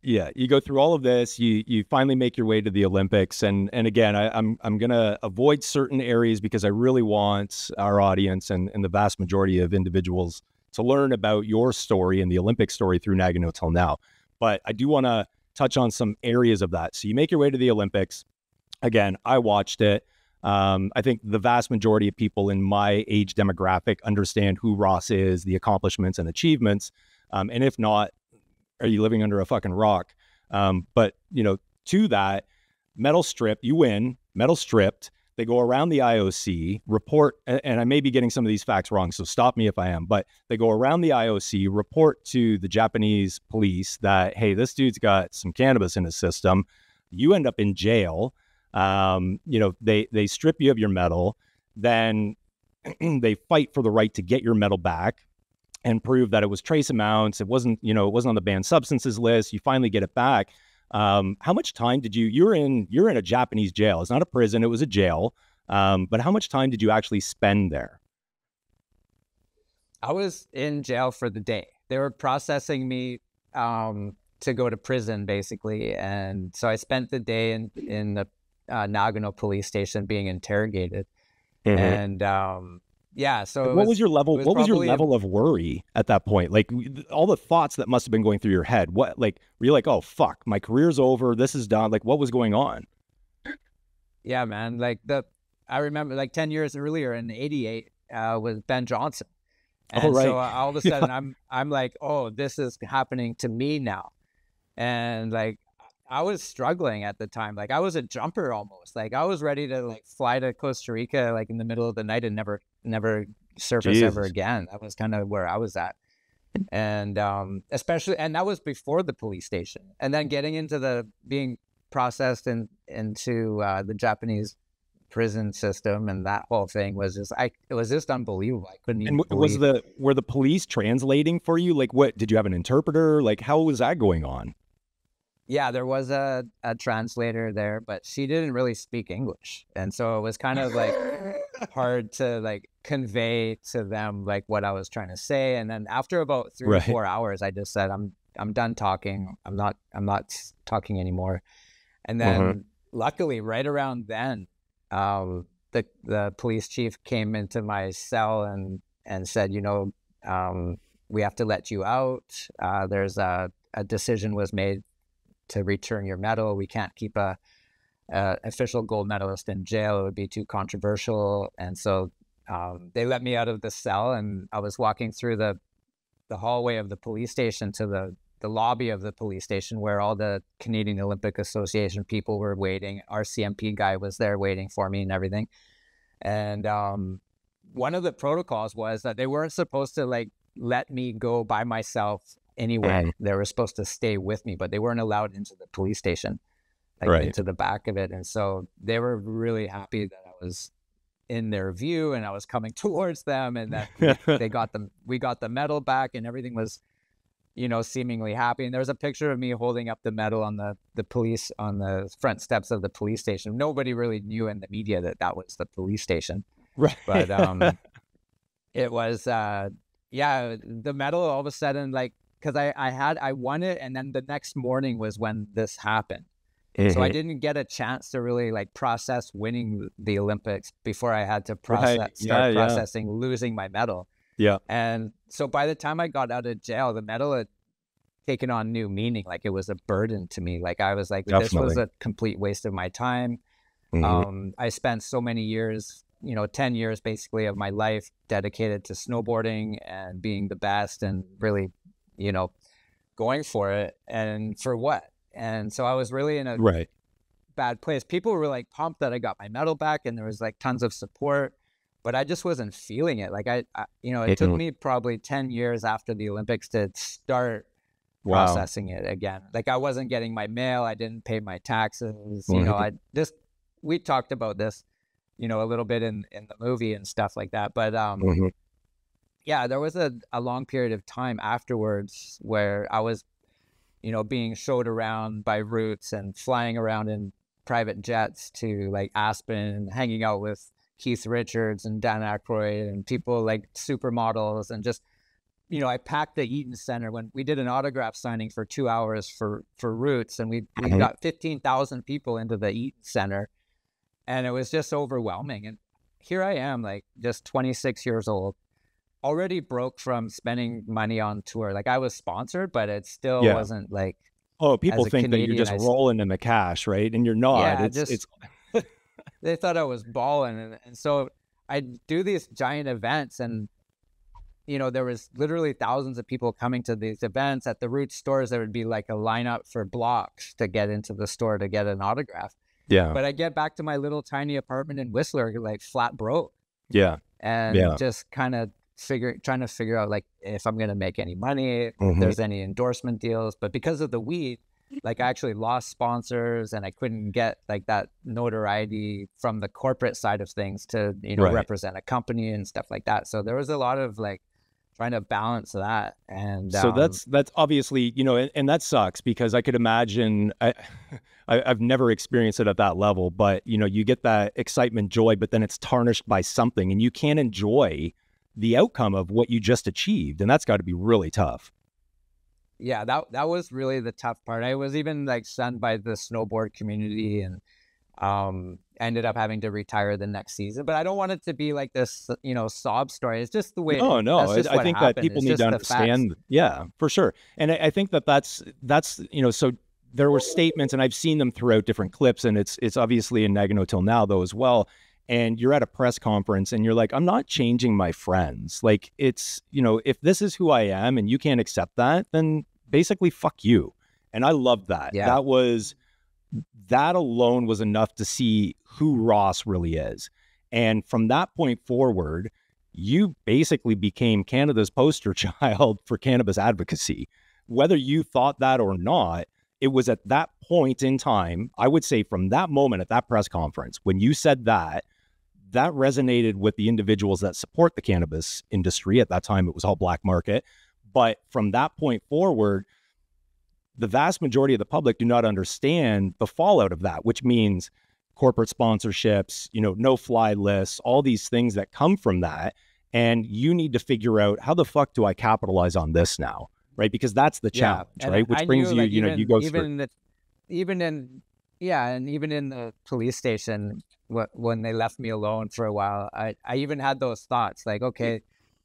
you go through all of this. You finally make your way to the Olympics, and again, I'm gonna avoid certain areas because I really want our audience and the vast majority of individuals to learn about your story and the Olympic story through Nagano Till Now. But I do want to touch on some areas of that. So you make your way to the Olympics. Again, I watched it. I think the vast majority of people in my age demographic understand who Ross is, the accomplishments and achievements. And if not, are you living under a fucking rock? But, you know, to that, medal strip, you win, medal stripped. They go around the IOC, report, and I may be getting some of these facts wrong, so stop me if I am, but they go around the IOC, report to the Japanese police that, hey, this dude's got some cannabis in his system. You end up in jail. You know, they strip you of your medal, then they fight for the right to get your medal back and prove that it was trace amounts. It wasn't on the banned substances list. You finally get it back. How much time did you're in a Japanese jail. It's not a prison. It was a jail. But how much time did you actually spend there? I was in jail for the day. They were processing me, to go to prison basically. And so I spent the day in the Nagano police station being interrogated. And so what was your level? What was your level of worry at that point? Like all the thoughts that must have been going through your head. What, like, were you like, oh fuck, my career's over, this is done? Like, what was going on? Yeah, man. Like I remember like 10 years earlier in '88 with Ben Johnson. And so all of a sudden I'm like, oh, this is happening to me now. And like, I was struggling at the time. Like I was a jumper almost. Like I was ready to like fly to Costa Rica like in the middle of the night and never surface ever again. That was kind of where I was at. And especially, and that was before the police station. And then getting into being processed into the Japanese prison system, and that whole thing was just, it was just unbelievable. I couldn't even And believe. were the police translating for you? Like, what, did you have an interpreter? Like, how was that going on? Yeah, there was a translator there, but she didn't really speak English. And so it was kind of like hard to like convey to them like what I was trying to say. And then after about 3 or 4 hours, I just said, I'm done talking. I'm not talking anymore. And then luckily right around then, the police chief came into my cell and said, you know, we have to let you out. There's a decision was made to return your medal. We can't keep a official gold medalist in jail. It would be too controversial. And so they let me out of the cell, and I was walking through the hallway of the police station to the lobby of the police station, where all the Canadian Olympic Association people were waiting. Our CMP guy was there waiting for me and everything. And one of the protocols was that they weren't supposed to like let me go by myself anyway. They were supposed to stay with me, but they weren't allowed into the police station, like into the back of it. And so they were really happy that I was in their view and I was coming towards them, and that we got the medal back, and everything was, you know, seemingly happy. And there's a picture of me holding up the medal on the police, on the front steps of the police station. Nobody really knew in the media that that was the police station. Right. But it was, yeah, the medal all of a sudden, like, because I won it, and then the next morning was when this happened. So I didn't get a chance to really like process winning the Olympics before I had to start processing losing my medal. Yeah. And so by the time I got out of jail, the medal had taken on new meaning. Like it was a burden to me. Like I was like, this was a complete waste of my time. I spent so many years, you know, 10 years basically of my life dedicated to snowboarding and being the best and really, you know, going for it. And for what? And so I was really in a bad place. People were like pumped that I got my medal back, and there was like tons of support, but I just wasn't feeling it. Like I you know, it took me probably 10 years after the Olympics to start processing it again. Like I wasn't getting my mail. I didn't pay my taxes. You know, we talked about this, you know, a little bit in the movie and stuff like that. But yeah, there was a long period of time afterwards where I was, you know, being showed around by Roots and flying around in private jets to like Aspen and hanging out with Keith Richards and Dan Aykroyd and people like supermodels, and just, you know, I packed the Eaton Center when we did an autograph signing for 2 hours for Roots, and we got 15,000 people into the Eaton Center, and it was just overwhelming. And here I am, like just 26 years old, already broke from spending money on tour. Like I was sponsored, but it still wasn't like, oh, people think Canadian, that you're just rolling in the cash, right? And you're not. Yeah, it's they thought I was balling. And so I do these giant events, and, you know, there was literally thousands of people coming to these events. At the Roots stores, there would be like a lineup for blocks to get into the store to get an autograph. Yeah. But I get back to my little tiny apartment in Whistler, like flat broke. Yeah. And just kind of trying to figure out like if I'm going to make any money, if there's any endorsement deals. But because of the weed, like I actually lost sponsors, and I couldn't get like that notoriety from the corporate side of things to, you know, represent a company and stuff like that. So there was a lot of like trying to balance that. And so that's obviously, you know, and that sucks, because I could imagine, I've never experienced it at that level, but, you know, you get that excitement, joy, but then it's tarnished by something, and you can't enjoy the outcome of what you just achieved. And that's got to be really tough. Yeah, that was really the tough part. I was even like shunned by the snowboard community, and ended up having to retire the next season. But I don't want it to be like this, you know, sob story. It's just the way. No, I think that people need to understand. Yeah, for sure. And I think that's, you know, so there were statements, and I've seen them throughout different clips, and it's obviously in Nagano Till Now though as well. And you're at a press conference and you're like, I'm not changing my friends. Like, it's, you know, if this is who I am and you can't accept that, then basically fuck you. And I love that. Yeah. That alone was enough to see who Ross really is. And from that point forward, you basically became Canada's poster child for cannabis advocacy. Whether you thought that or not, it was at that point in time, I would say from that moment at that press conference, when you said that, that resonated with the individuals that support the cannabis industry. At that time, it was all black market. But from that point forward, the vast majority of the public do not understand the fallout of that, which means corporate sponsorships, no-fly lists, all these things that come from that. And you need to figure out, how the fuck do I capitalize on this now? Right? Because that's the challenge, right? Which brings you, you go through. Even in the police station, when they left me alone for a while, I even had those thoughts like, okay,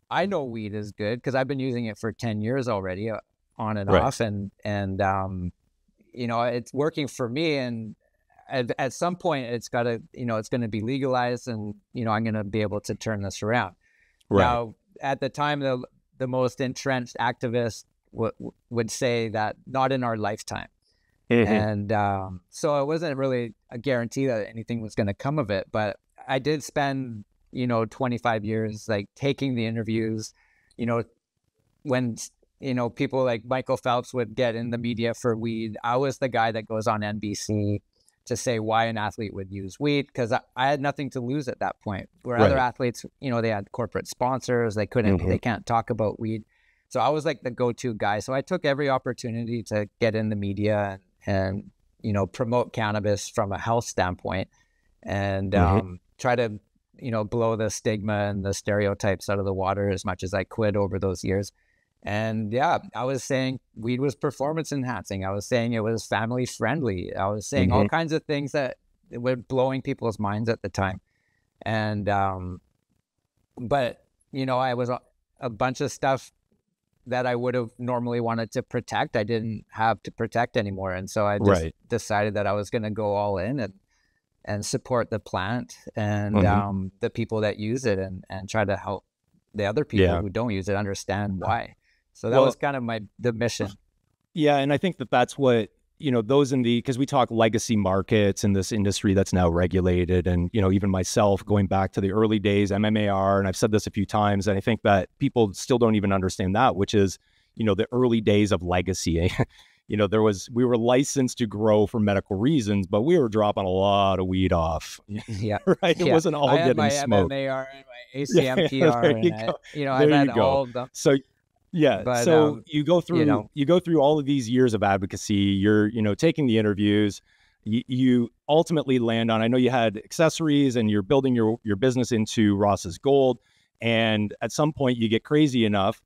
I know weed is good because I've been using it for 10 years already, on and off, and it's working for me. And at some point, it's got to, it's going to be legalized, and I'm going to be able to turn this around. Right. Now, at the time, the most entrenched activists would say that not in our lifetime. And so it wasn't really a guarantee that anything was going to come of it. But I did spend, 25 years like taking the interviews, when, people like Michael Phelps would get in the media for weed. I was the guy that goes on NBC to say why an athlete would use weed, because I had nothing to lose at that point. Where other athletes, they had corporate sponsors, they can't talk about weed. So I was like the go-to guy. So I took every opportunity to get in the media and promote cannabis from a health standpoint, and try to blow the stigma and the stereotypes out of the water as much as I could over those years. And I was saying weed was performance enhancing. I was saying it was family friendly. I was saying all kinds of things that were blowing people's minds at the time. And but I was a bunch of stuff that I would have normally wanted to protect, I didn't have to protect anymore. And so I just decided that I was going to go all in and support the plant and the people that use it, and try to help the other people who don't use it understand why. So that was kind of the mission. Yeah. And I think that's what, those because we talk legacy markets in this industry that's now regulated. And, even myself going back to the early days, MMAR, and I've said this a few times, and I think that people still don't even understand that, which is, the early days of legacy. We were licensed to grow for medical reasons, but we were dropping a lot of weed off. Yeah. Right. It wasn't all getting smoked. I had my MMAR and my ACMPR, I've had all of them. So yeah. But, so you go through all of these years of advocacy, you're, taking the interviews, you ultimately land on, I know you had accessories and you're building your business into Ross's Gold. And at some point you get crazy enough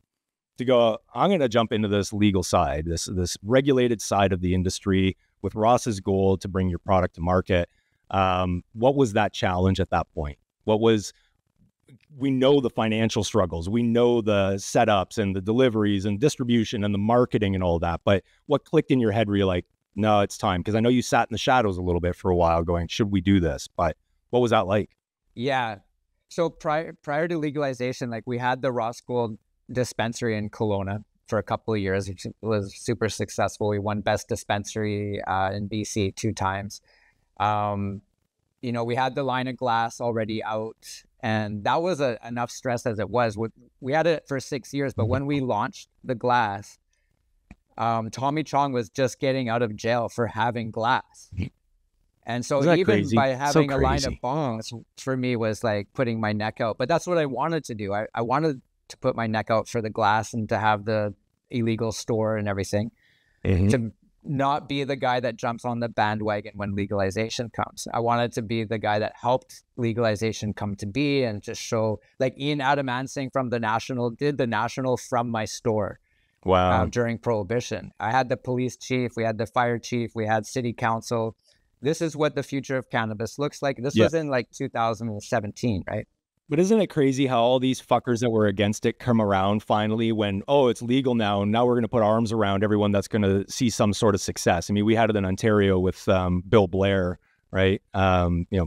to go, I'm going to jump into this legal side, this regulated side of the industry with Ross's Gold to bring your product to market. What was that challenge at that point? We know the financial struggles, we know the setups and the deliveries and distribution and the marketing and all that, but what clicked in your head where you're like, no, it's time? Because I know you sat in the shadows a little bit for a while going, should we do this? But what was that like? Yeah. So prior to legalization, like we had the Ross Gold dispensary in Kelowna for a couple of years. It was super successful. We won best dispensary in BC 2 times. We had the line of glass already out, and that was enough stress as it was. We had it for 6 years, but when we launched the glass, Tommy Chong was just getting out of jail for having glass. And so even crazy? By having a line of bongs for me was like putting my neck out. But that's what I wanted to do. I wanted to put my neck out for the glass and to have the illegal store and everything, to not be the guy that jumps on the bandwagon when legalization comes. I wanted to be the guy that helped legalization come to be, and just show, like Ian Adamansing from the National did the National from my store. Wow. During Prohibition. I had the police chief, we had the fire chief, we had city council. This is what the future of cannabis looks like. This was in like 2017, right? But isn't it crazy how all these fuckers that were against it come around finally when, it's legal now, and now we're going to put arms around everyone that's going to see some sort of success. I mean, we had it in Ontario with Bill Blair, right?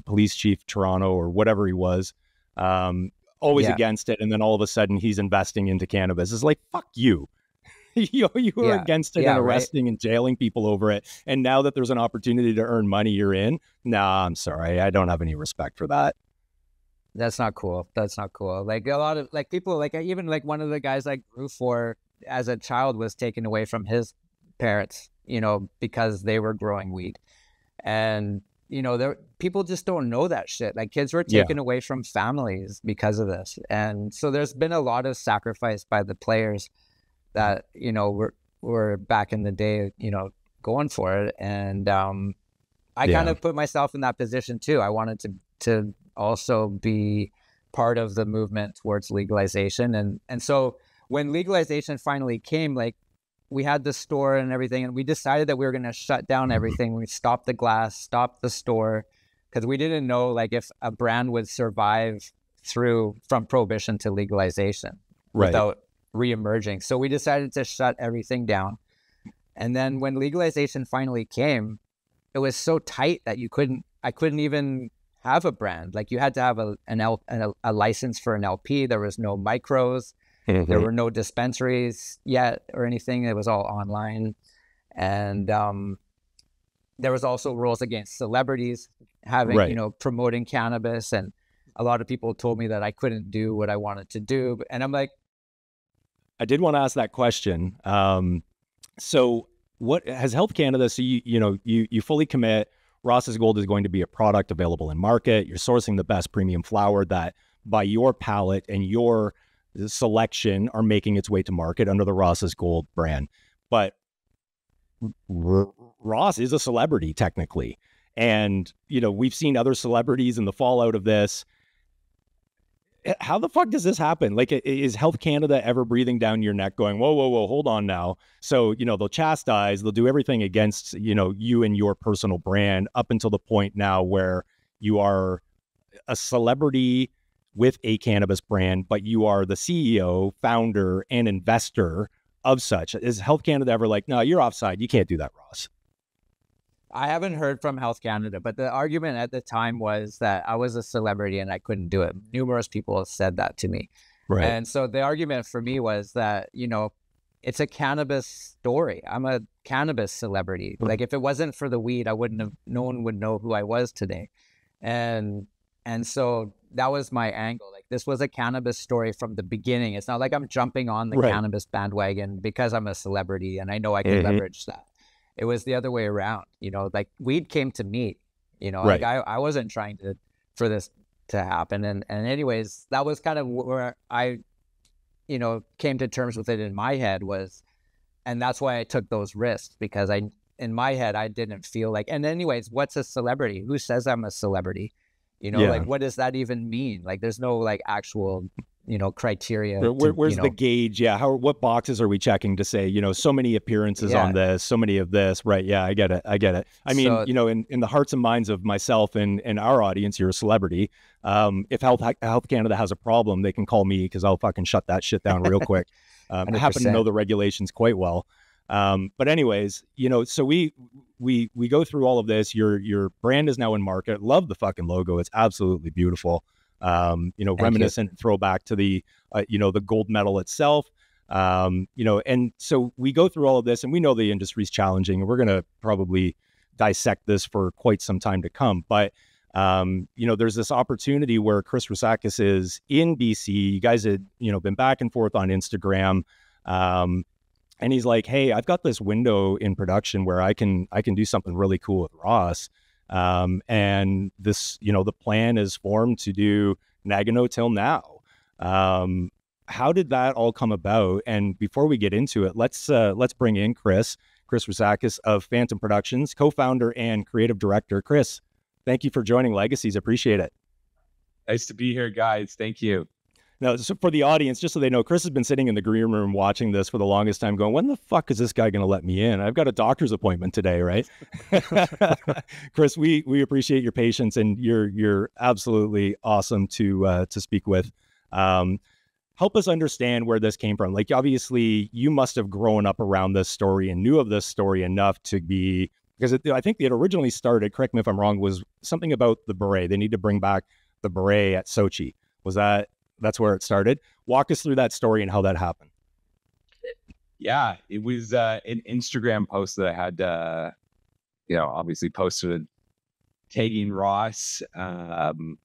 Police chief Toronto or whatever he was, always against it. And then all of a sudden he's investing into cannabis. It's like, fuck you. You were against it and arresting and jailing people over it. And now that there's an opportunity to earn money, you're in. Nah, I'm sorry. I don't have any respect for that. That's not cool. That's not cool. Like a lot of people, like even like one of the guys I grew for as a child was taken away from his parents, you know, because they were growing weed. And, you know, people just don't know that shit. Like kids were taken away from families because of this. And so there's been a lot of sacrifice by the players that, you know, were back in the day, you know, going for it. And I kind of put myself in that position too. I wanted to also be part of the movement towards legalization. And so when legalization finally came, like, we had the store and everything, and we decided that we were going to shut down everything. We stopped the glass, stopped the store, because we didn't know like if a brand would survive from prohibition to legalization without reemerging. So we decided to shut everything down. And then when legalization finally came, it was so tight that I couldn't even have a brand. Like you had to have a license for an LP. There was no micros. There were no dispensaries yet or anything. It was all online. And there was also rules against celebrities having, you know, promoting cannabis. And a lot of people told me that I couldn't do what I wanted to do. And I'm like, I did want to ask that question. So what has Health Canada, so you fully commit, Ross's Gold is going to be a product available in market. You're sourcing the best premium flower that by your palate and your selection are making its way to market under the Ross's Gold brand. But Ross is a celebrity technically. And, you know, we've seen other celebrities in the fallout of this. How the fuck does this happen? Like, is Health Canada ever breathing down your neck going, whoa, hold on now. So, you know, they'll chastise, they'll do everything against, you know, you and your personal brand up until the point now where you are a celebrity with a cannabis brand, but you are the CEO, founder, and investor of such. Is Health Canada ever like, no, you're offside, you can't do that, Ross? I haven't heard from Health Canada, but the argument at the time was that I was a celebrity and I couldn't do it. Numerous people have said that to me. Right. And so the argument for me was that, you know, it's a cannabis story. I'm a cannabis celebrity. Like if it wasn't for the weed, no one would know who I was today. And so that was my angle. Like this was a cannabis story from the beginning. It's not like I'm jumping on the cannabis bandwagon because I'm a celebrity and I know I can leverage that. It was the other way around, you know, like weed came to me, you know, like I wasn't trying for this to happen. And anyways, that was kind of where I, you know, came to terms with it in my head and that's why I took those risks, because in my head, I didn't feel like, and anyways, what's a celebrity? Who says I'm a celebrity? You know, like, what does that even mean? Like, there's no like actual, you know, criteria. Where's the gauge? Yeah. What boxes are we checking to say, you know, so many appearances on this, so many of this, right? Yeah, I get it. I mean, you know, in the hearts and minds of myself and our audience, you're a celebrity. If Health Canada has a problem, they can call me because I'll fucking shut that shit down real quick. I happen to know the regulations quite well. But anyways, you know, so we go through all of this. Your brand is now in market. Love the fucking logo. It's absolutely beautiful. You know, reminiscent throwback to the, you know, the gold medal itself. You know, and so we go through all of this and we know the industry's challenging and we're going to probably dissect this for quite some time to come. But, you know, there's this opportunity where Chris Roussakis is in BC. You guys had, you know, been back and forth on Instagram. And he's like, hey, I've got this window in production where I can do something really cool with Ross. And this, you know, the plan is formed to do Nagano Till Now. How did that all come about? And before we get into it, let's bring in Chris Roussakis of Phantom Productions, co-founder and creative director. Chris, thank you for joining Legacies. Appreciate it. Nice to be here, guys. Thank you. Now, so for the audience, just so they know, Chris has been sitting in the green room watching this for the longest time going, when the fuck is this guy going to let me in? I've got a doctor's appointment today, right? Chris, we appreciate your patience and you're absolutely awesome to speak with. Help us understand where this came from. Like, obviously, you must have grown up around this story and knew of this story enough to be, because I think it originally started, correct me if I'm wrong, was something about the beret. They need to bring back the beret at Sochi. That's where it started. Walk us through that story and how that happened. Yeah, it was an Instagram post that I had, you know, obviously posted tagging Ross.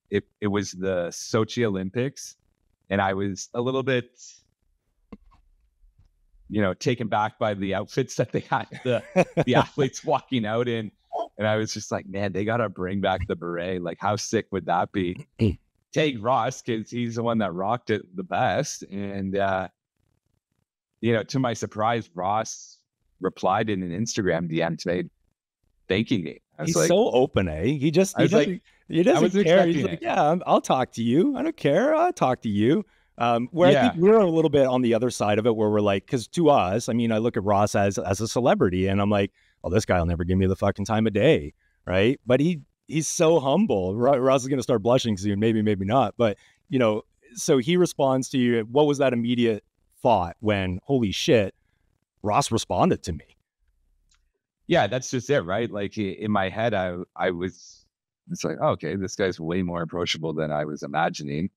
It was the Sochi Olympics, and I was a little bit taken back by the outfits that they had the athletes walking out in. And I was just like, man, they got to bring back the beret. Like, how sick would that be? Take Ross, because he's the one that rocked it the best. And, to my surprise, Ross replied in an Instagram DM today thanking me. He's like, so open, eh? He doesn't care. He's like, yeah, I'll talk to you. I don't care. I'll talk to you. Where I think we're a little bit on the other side of it, where we're like, because to us, I mean, I look at Ross as a celebrity, and I'm like, oh, this guy will never give me the fucking time of day, right? But he's so humble. Ross is going to start blushing soon, maybe not. But so he responds to you. What was that immediate thought when, holy shit, Ross responded to me? Yeah, that's just it, right? Like, in my head, it's like, oh, okay, this guy's way more approachable than I was imagining.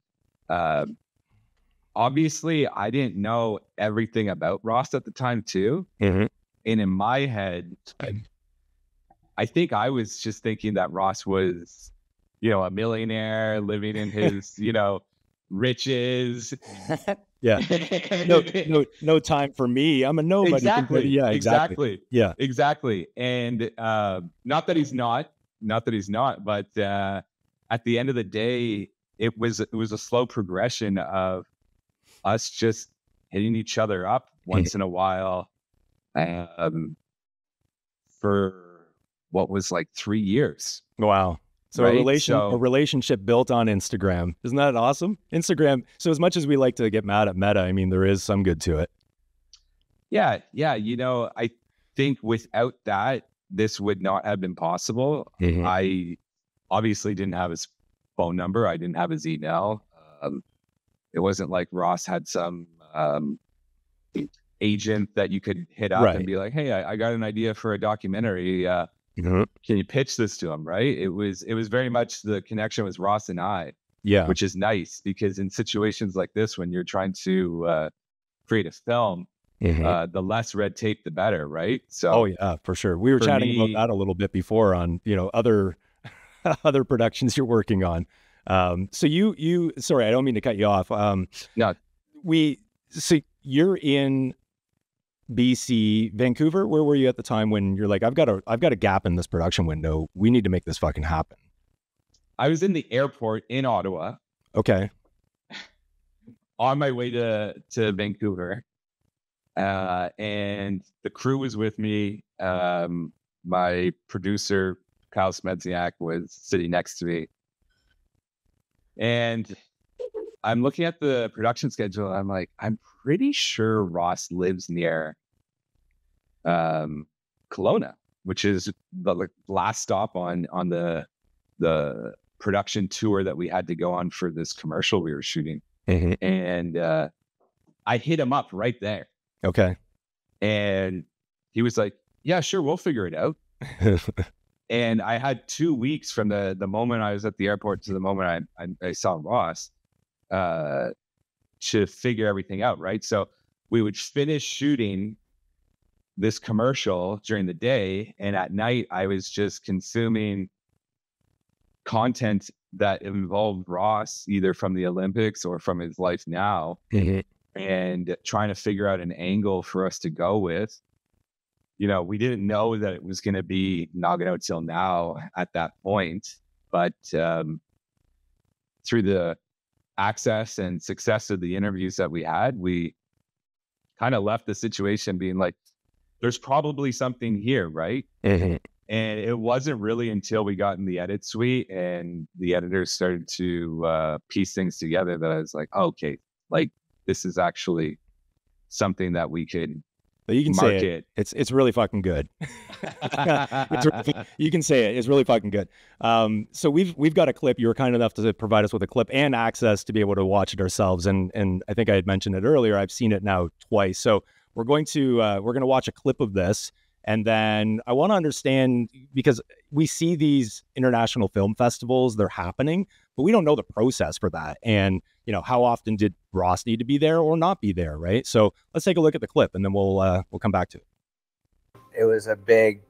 Obviously, I didn't know everything about Ross at the time too. And in my head, I think I was just thinking that Ross was, a millionaire living in his, riches. Yeah. No time for me. I'm a nobody. Exactly. Yeah, exactly. Yeah, exactly. And not that he's not, but at the end of the day, it was a slow progression of us just hitting each other up once in a while, for what was like 3 years. Wow. So right? a relationship built on Instagram. Isn't that awesome? Instagram. So as much as we like to get mad at Meta, I mean, there is some good to it. Yeah. I think without that, this would not have been possible. I obviously didn't have his phone number. I didn't have his email. It wasn't like Ross had some agent that you could hit up and be like, hey, I got an idea for a documentary. Can you pitch this to him? Right. It was very much the connection was Ross and I, which is nice, because in situations like this, when you're trying to create a film, the less red tape, the better. Right. So, oh yeah, for sure. We were chatting about that a little bit before on, other productions you're working on. So you, sorry, I don't mean to cut you off. No, so you're in BC, Vancouver. Where were you at the time when you're like, I've got a gap in this production window. We need to make this fucking happen. I was in the airport in Ottawa. Okay. On my way to Vancouver. And the crew was with me. My producer, Kyle Smedziak, was sitting next to me. And I'm looking at the production schedule. I'm like, I'm pretty sure Ross lives near Kelowna, which is the last stop on the production tour that we had to go on for this commercial we were shooting. And I hit him up right there. Okay. And he was like, yeah, sure, we'll figure it out. And I had 2 weeks from the moment I was at the airport to the moment I saw Ross to figure everything out, right? So we would finish shooting this commercial during the day, and at night I was just consuming content that involved Ross, either from the Olympics or from his life now, and trying to figure out an angle for us to go with. We didn't know that it was going to be Nagano Till Now at that point, but through the access and success of the interviews that we had, we kind of left the situation being like, there's probably something here, right? And it wasn't really until we got in the edit suite and the editors started to piece things together that I was like, oh, okay, like this is actually something that we could you can market. Say it. It's really fucking good. You can say it. It's really fucking good. So we've got a clip. You were kind enough to provide us with a clip and access to be able to watch it ourselves. And I think I had mentioned it earlier. I've seen it now twice. So we're going to watch a clip of this. And then I want to understand, because we see these international film festivals, they're happening, but we don't know the process for that. And, how often did Ross need to be there or not be there, right? So let's take a look at the clip and then we'll come back to it. It was a big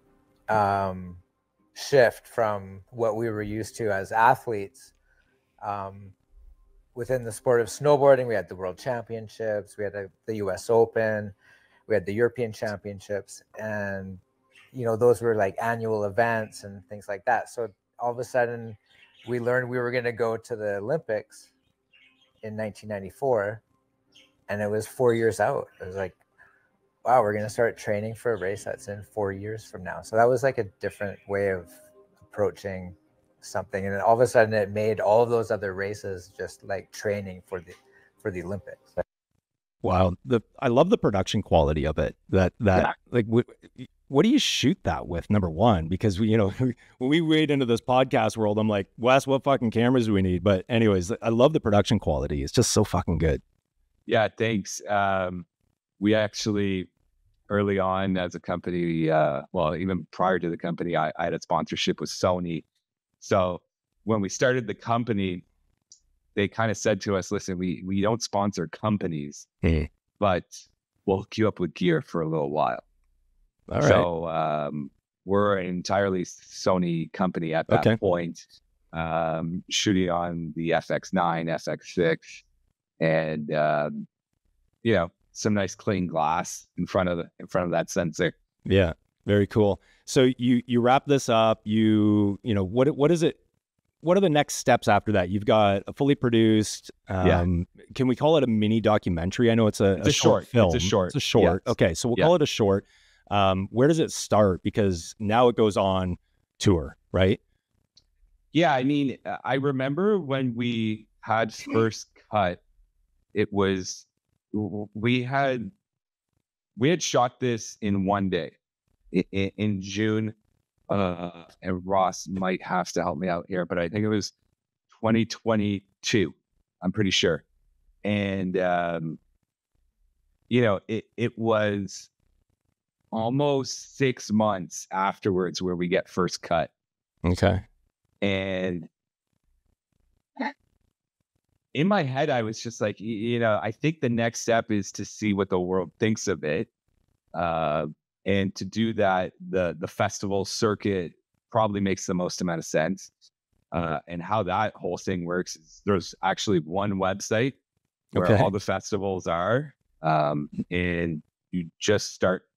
shift from what we were used to as athletes. Within the sport of snowboarding, we had the World Championships, we had the US Open, we had the European Championships, and those were like annual events and things like that. So all of a sudden we learned we were going to go to the Olympics in 1994, and it was 4 years out. It was like, wow, we're going to start training for a race that's in 4 years from now. So that was like a different way of approaching something. And then all of a sudden it made all of those other races just like training for the Olympics. Wow. I love the production quality of it. Like, what do you shoot that with, number one? Because when we wade into this podcast world, I'm like, Wes, what fucking cameras do we need? But anyways, I love the production quality. It's just so fucking good. Yeah, thanks. We actually, early on as a company, even prior to the company, I had a sponsorship with Sony. So when we started the company, they kind of said to us, listen, we don't sponsor companies, but we'll hook you up with gear for a little while. All right. So we're an entirely Sony company at that point, shooting on the FX9, FX6, and some nice clean glass in front of that sensor. Yeah, very cool. So you wrap this up. What is it? What are the next steps after that? You've got a fully produced. Can we call it a mini documentary? I know it's a short film. It's a short. It's a short. Yes. Okay, so we'll call it a short. Where does it start? Because now it goes on tour, right? Yeah, I mean, I remember when we had first cut, it was we had shot this in one day in June. And Ross might have to help me out here, but I think it was 2022. I'm pretty sure. And, it was almost 6 months afterwards where we get first cut. Okay. And in my head, I was just like, I think the next step is to see what the world thinks of it. And to do that, the festival circuit probably makes the most amount of sense. And how that whole thing works is there's actually one website where all the festivals are, and you just start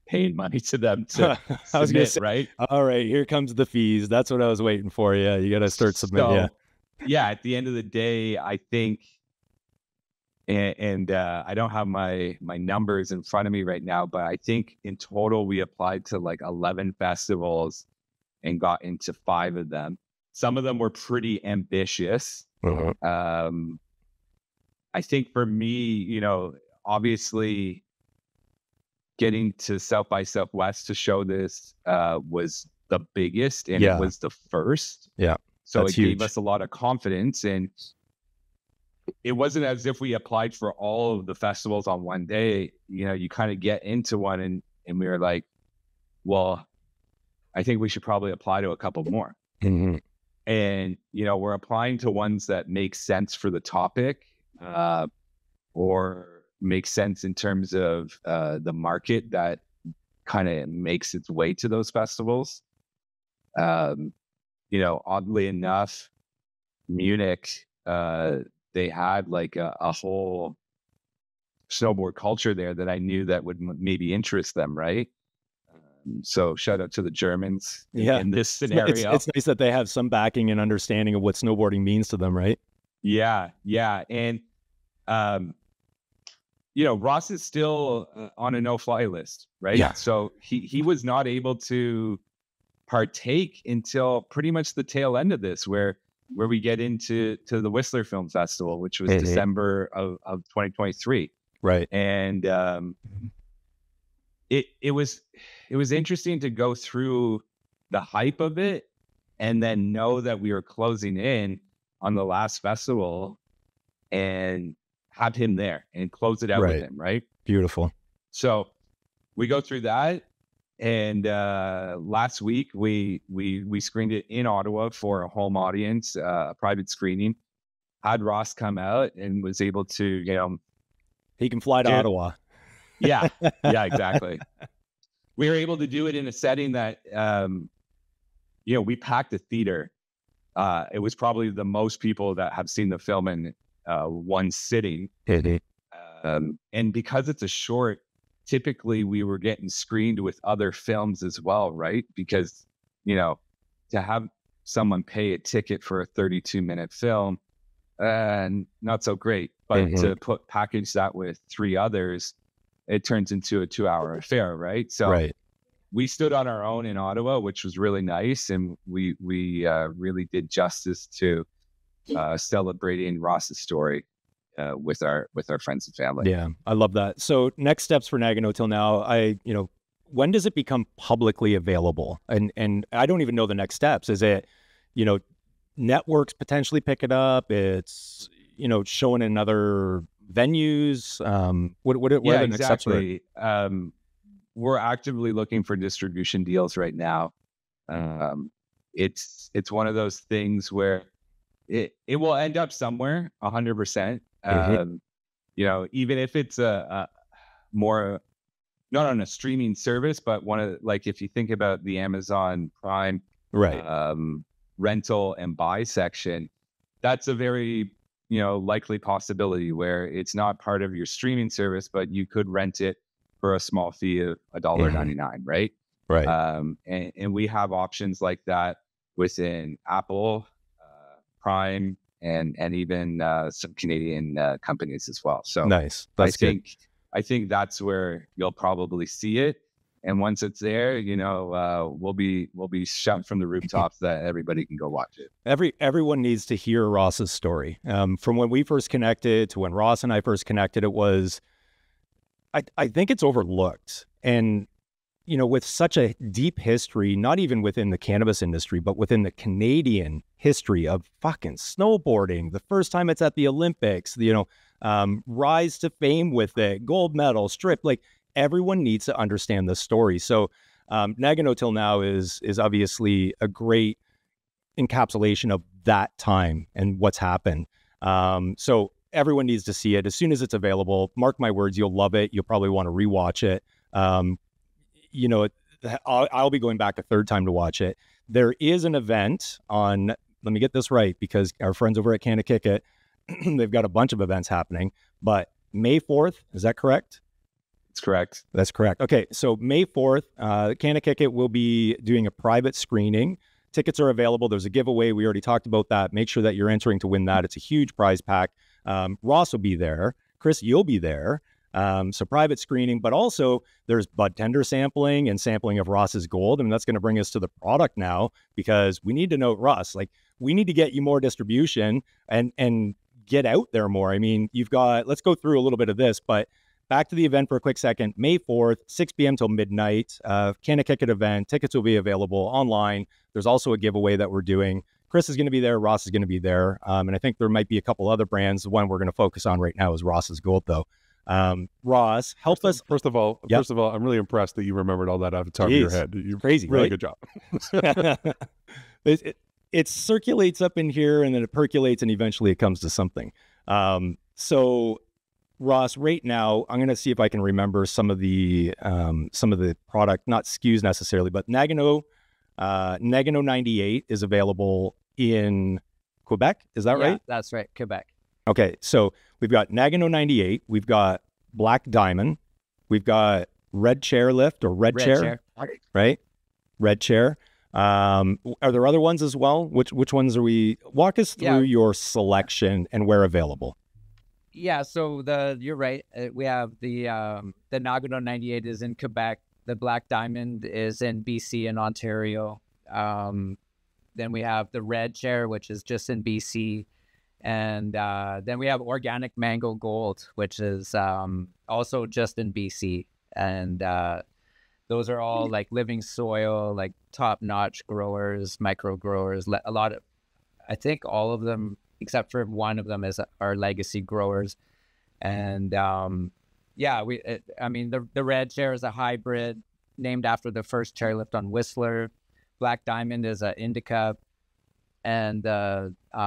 paying money to them to submit, right? All right, here comes the fees. That's what I was waiting for. Yeah, you got to start submitting. Yeah, at the end of the day, I think, and I don't have my numbers in front of me right now, but I think in total we applied to like 11 festivals and got into 5 of them. Some of them were pretty ambitious. I think for me, obviously getting to South by Southwest to show this was the biggest, and it was the first. Yeah. So it gave us a lot of confidence, and it wasn't as if we applied for all of the festivals on one day. You kind of get into one and we were like, well, I think we should probably apply to a couple more. Mm-hmm. And, we're applying to ones that make sense for the topic, or make sense in terms of the market that kind of makes its way to those festivals. Oddly enough, Munich, they had like a whole snowboard culture there that I knew that would maybe interest them, right? So shout out to the Germans in this scenario. It's nice that they have some backing and understanding of what snowboarding means to them, right? Yeah. And, Ross is still on a no-fly list, right? Yeah. So he was not able to partake until pretty much the tail end of this, where we get into the Whistler Film Festival, which was December of 2023. Right. And it was interesting to go through the hype of it and then know that we were closing in on the last festival and have him there and close it out with him, right? Beautiful. So we go through that. And last week we screened it in Ottawa for a home audience, a private screening. Had Ross come out and was able to, he can fly to Ottawa. Yeah, exactly. We were able to do it in a setting that, we packed a theater. It was probably the most people that have seen the film in one sitting. And because it's a short, typically we were getting screened with other films as well, right? Because, you know, to have someone pay a ticket for a 32-minute film, not so great. But to package that with 3 others, it turns into a 2-hour affair, right? So we stood on our own in Ottawa, which was really nice, and we really did justice to celebrating Ross's story with our friends and family. Yeah, I love that. So next steps for Nagano Till Now, when does it become publicly available? And I don't even know the next steps. Is it, networks potentially pick it up? It's, showing in other venues? What are the next steps for it? We're actively looking for distribution deals right now. It's one of those things where it will end up somewhere 100%. Even if it's a more, not on a streaming service, but if you think about the Amazon Prime rental and buy section, that's a very likely possibility where it's not part of your streaming service, but you could rent it for a small fee of $1.99, right? And we have options like that within Apple, Prime, and even some Canadian companies as well. So nice. I think that's where you'll probably see it. And once it's there, we'll be shouting from the rooftops that everybody can go watch it. Everyone needs to hear Ross's story. From when we first connected to when Ross and I first connected, it was, I think it's overlooked. And, with such a deep history, not even within the cannabis industry, but within the Canadian history of fucking snowboarding, the first time it's at the Olympics, rise to fame with it, gold medal, strip, everyone needs to understand this story. So Nagano Till Now is obviously a great encapsulation of that time and what's happened. So everyone needs to see it as soon as it's available. Mark my words, you'll love it. You'll probably want to rewatch it. I'll be going back a third time to watch it. There is an event on, let me get this right, because our friends over at CannaKickIt, they've got a bunch of events happening, but May 4th, is that correct? That's correct. That's correct. Okay, so May 4th, CannaKickIt will be doing a private screening. Tickets are available. There's a giveaway. We already talked about that. Make sure that you're entering to win that. It's a huge prize pack. Ross will be there. Chris, you'll be there. So private screening, but also there's bud tender sampling and sampling of Ross's Gold. And that's going to bring us to the product now, because we need to know, Ross, we need to get you more distribution and get out there more. I mean, let's go through a little bit of this, but back to the event for a quick second. May 4th, 6 p.m. till midnight, CannaKickIt event. Tickets will be available online. There's also a giveaway that we're doing. Chris is going to be there. Ross is going to be there. And I think there might be a couple other brands. The one we're going to focus on right now is Ross's Gold, though. Ross, help us. First of all, I'm really impressed that you remembered all that off the top of your head. You're crazy, really right? Good job. It circulates up in here, and then it percolates, and eventually it comes to something. So, Ross, right now, I'm going to see if I can remember some of the product, not SKUs necessarily, but Nagano 98 is available in Quebec. Is that right? That's right, Quebec. Okay, so we've got Nagano 98, we've got Black Diamond, we've got Red Chairlift or Red Chair, right? Red Chair. Are there other ones as well? Which ones are we? Walk us through your selection and where available. Yeah, so you're right. We have the Nagano 98 is in Quebec. The Black Diamond is in BC and Ontario. Then we have the Red Chair, which is just in BC. And then we have Organic Mango Gold, which is also just in BC. And those are all living soil, top-notch growers, micro growers. I think all of them, except for one of them, are legacy growers. And the Red Chair is a hybrid named after the first chairlift on Whistler. Black Diamond is an indica, and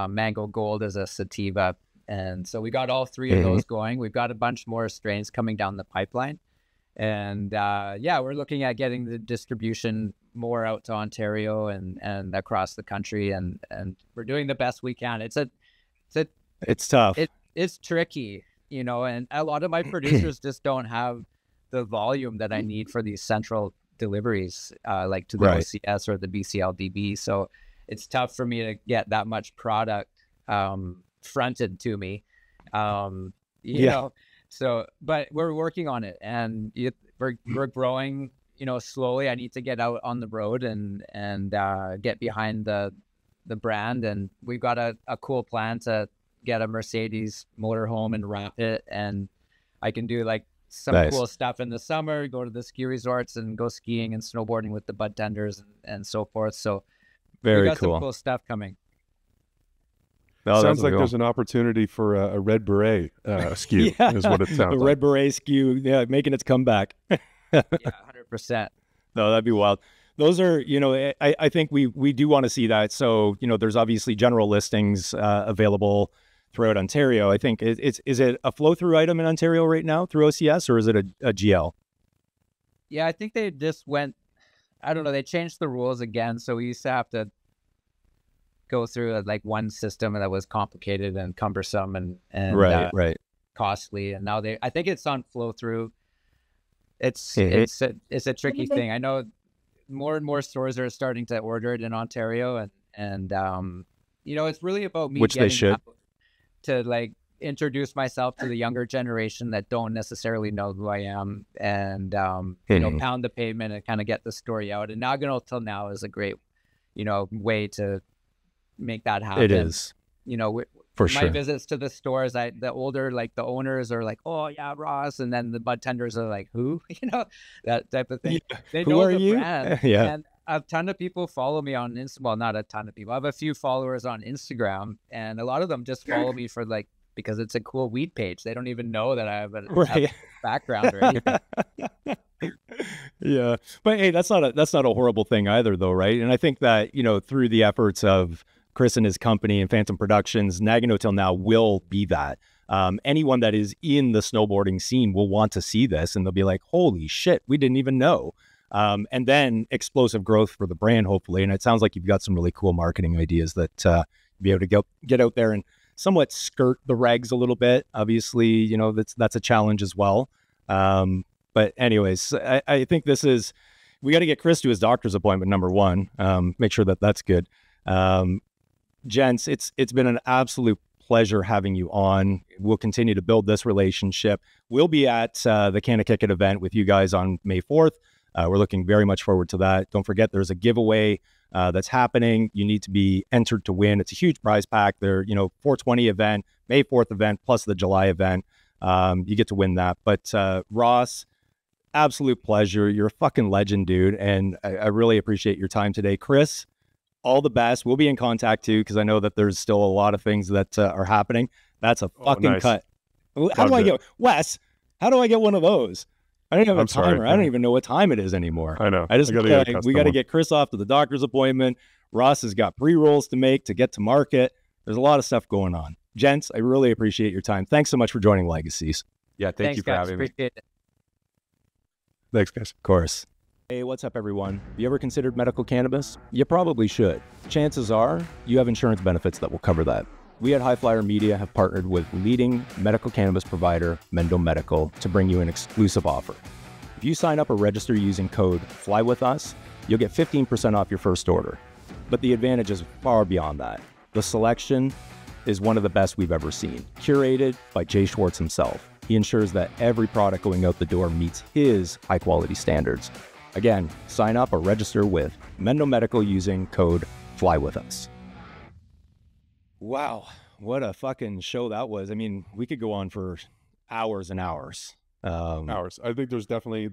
Mango Gold is a sativa. And so we got all three of those going. We've got a bunch more strains coming down the pipeline. And we're looking at getting the distribution more out to Ontario and across the country. And we're doing the best we can. It's tough. It's tricky, and a lot of my producers just don't have the volume that I need for these central deliveries, like to the OCS or the BCLDB. So it's tough for me to get that much product fronted to me. You know, so, but we're working on it, and we're growing, you know, slowly. I need to get out on the road and get behind the brand, and we've got a cool plan to get a Mercedes motorhome and wrap it, and I can do like some cool stuff in the summer, go to the ski resorts and go skiing and snowboarding with the bud tenders and so forth. So we got some cool stuff coming. Sounds like there's an opportunity for a red beret SKU is what it sounds like. A red beret SKU, making its comeback. Yeah, 100%. No, that'd be wild. Those are, you know, I think we do want to see that. So, you know, there's obviously general listings available throughout Ontario. I think is it a flow through item in Ontario right now through OCS, or is it a GL? Yeah, I think they just went, I don't know, they changed the rules again. So we used to have to go through like one system that was complicated and cumbersome and right costly. And now I think it's on flow through. It's a tricky thing. I know more and more stores are starting to order it in Ontario, and you know, it's really about me getting out to like introduce myself to the younger generation that don't necessarily know who I am, and you know, pound the pavement and kind of get the story out. And Nagano Till Now is a great, you know, way to make that happen. It is, you know, for my visits to the stores, the older, like the owners are like, oh yeah, Ross, and then the bud tenders are like, who, you know, that type of thing. Yeah. They know the brand. And a ton of people follow me on Instagram. Well, not a ton of people. I have a few followers on Instagram, and a lot of them just follow me for like, because it's a cool weed page. They don't even know that I have a background or anything. Yeah, but hey, that's not a horrible thing either, though, right? And I think that, you know, through the efforts of Chris and his company and Phantom Productions, Nagano Till Now will be that. Anyone that is in the snowboarding scene will want to see this, and they'll be like, holy shit, we didn't even know. And then explosive growth for the brand, hopefully. And it sounds like you've got some really cool marketing ideas that you'll be able to get out there and somewhat skirt the regs a little bit. Obviously, you know, that's a challenge as well. But anyways, I think we got to get Chris to his doctor's appointment, number one. Make sure that's good. Gents, it's been an absolute pleasure having you on. We'll continue to build this relationship. We'll be at the CannaKickIt event with you guys on May 4th. We're looking very much forward to that. Don't forget, there's a giveaway that's happening. You need to be entered to win. It's a huge prize pack. There, you know, 420 event, May 4th event, plus the July event. You get to win that. But Ross, absolute pleasure. You're a fucking legend, dude. And I really appreciate your time today. Chris, all the best. We'll be in contact too, because I know that there's still a lot of things that are happening. That's a fucking cut. How do I get Wes? How do I get one of those? I don't have a timer. Sorry, I don't even know what time it is anymore. I know. We got to get Chris off to the doctor's appointment. Ross has got pre-rolls to make to get to market. There's a lot of stuff going on. Gents, I really appreciate your time. Thanks so much for joining Legacies. Yeah, thanks you for having me. Appreciate it. Thanks, guys. Of course. Hey, what's up, everyone? Have you ever considered medical cannabis? You probably should. Chances are you have insurance benefits that will cover that. We at High Flyer Media have partnered with leading medical cannabis provider, Mendo Medical, to bring you an exclusive offer. If you sign up or register using code FLYWITHUS, you'll get 15% off your first order. But the advantage is far beyond that. The selection is one of the best we've ever seen, curated by Jay Schwartz himself. He ensures that every product going out the door meets his high-quality standards. Again, sign up or register with Mendo Medical using code FLYWITHUS. Wow, what a fucking show that was. I mean, we could go on for hours and hours. Hours. I think there's definitely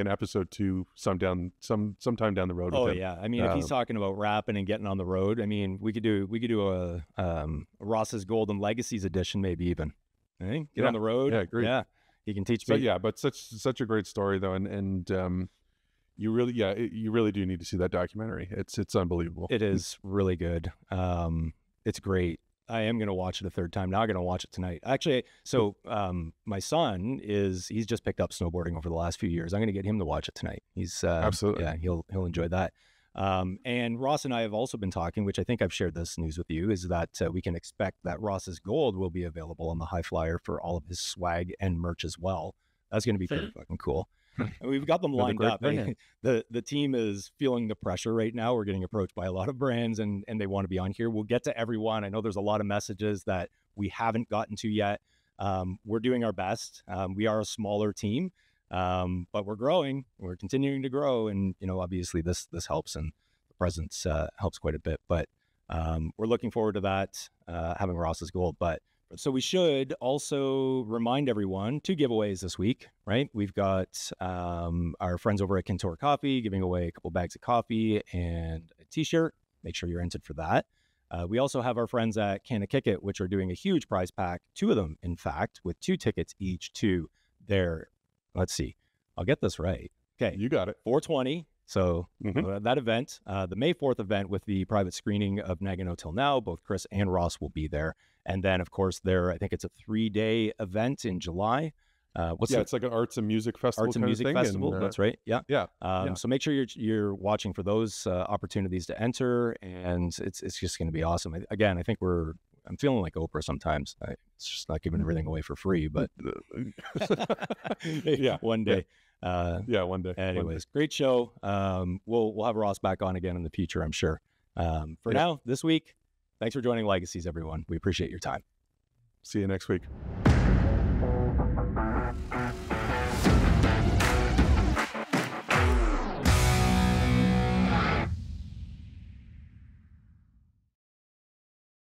an episode 2 sometime down the road. Oh with him. yeah, I mean, if he's talking about rapping and getting on the road, I mean, we could do a Ross's Golden Legacies edition, maybe even. Hey, get on the road. Yeah, great. Yeah, he can teach me. So yeah, but such a great story though, and you really do need to see that documentary. It's unbelievable. It is really good. It's great. I am going to watch it a third time. Now I'm going to watch it tonight. Actually, so my son he's just picked up snowboarding over the last few years. I'm going to get him to watch it tonight. He's absolutely. Yeah, he'll enjoy that. And Ross and I have also been talking, which I think I've shared this news with you, is that we can expect that Ross's Gold will be available on the High Flyer for all of his swag and merch as well. That's going to be pretty fucking cool. And we've got them lined up. The team is feeling the pressure right now. We're getting approached by a lot of brands and they want to be on here. We'll get to everyone. I know there's a lot of messages that we haven't gotten to yet. We're doing our best. We are a smaller team, but we're growing. We're continuing to grow. And, you know, obviously this helps, and the presence helps quite a bit. But we're looking forward to that, having Ross's Gold. But so we should also remind everyone 2 giveaways this week, right? We've got our friends over at Kintore Coffee giving away a couple bags of coffee and a t-shirt. Make sure you're entered for that. We also have our friends at CannaKickIt, which are doing a huge prize pack, 2 of them, in fact, with 2 tickets each to their, let's see, I'll get this right. Okay. You got it. 420. So that event, the May 4th event with the private screening of Nagano Till Now, both Chris and Ross will be there. And then, of course, I think it's a 3-day event in July. It's like an arts and music festival. Arts and music festival. That's right. Yeah. Yeah. So make sure you're watching for those opportunities to enter, and it's just going to be awesome. I think I'm feeling like Oprah sometimes. It's just not giving everything away for free, but one day. One day. Anyways, great show. We'll have Ross back on again in the future, I'm sure. For now, this week, thanks for joining Legacies, everyone. We appreciate your time. See you next week.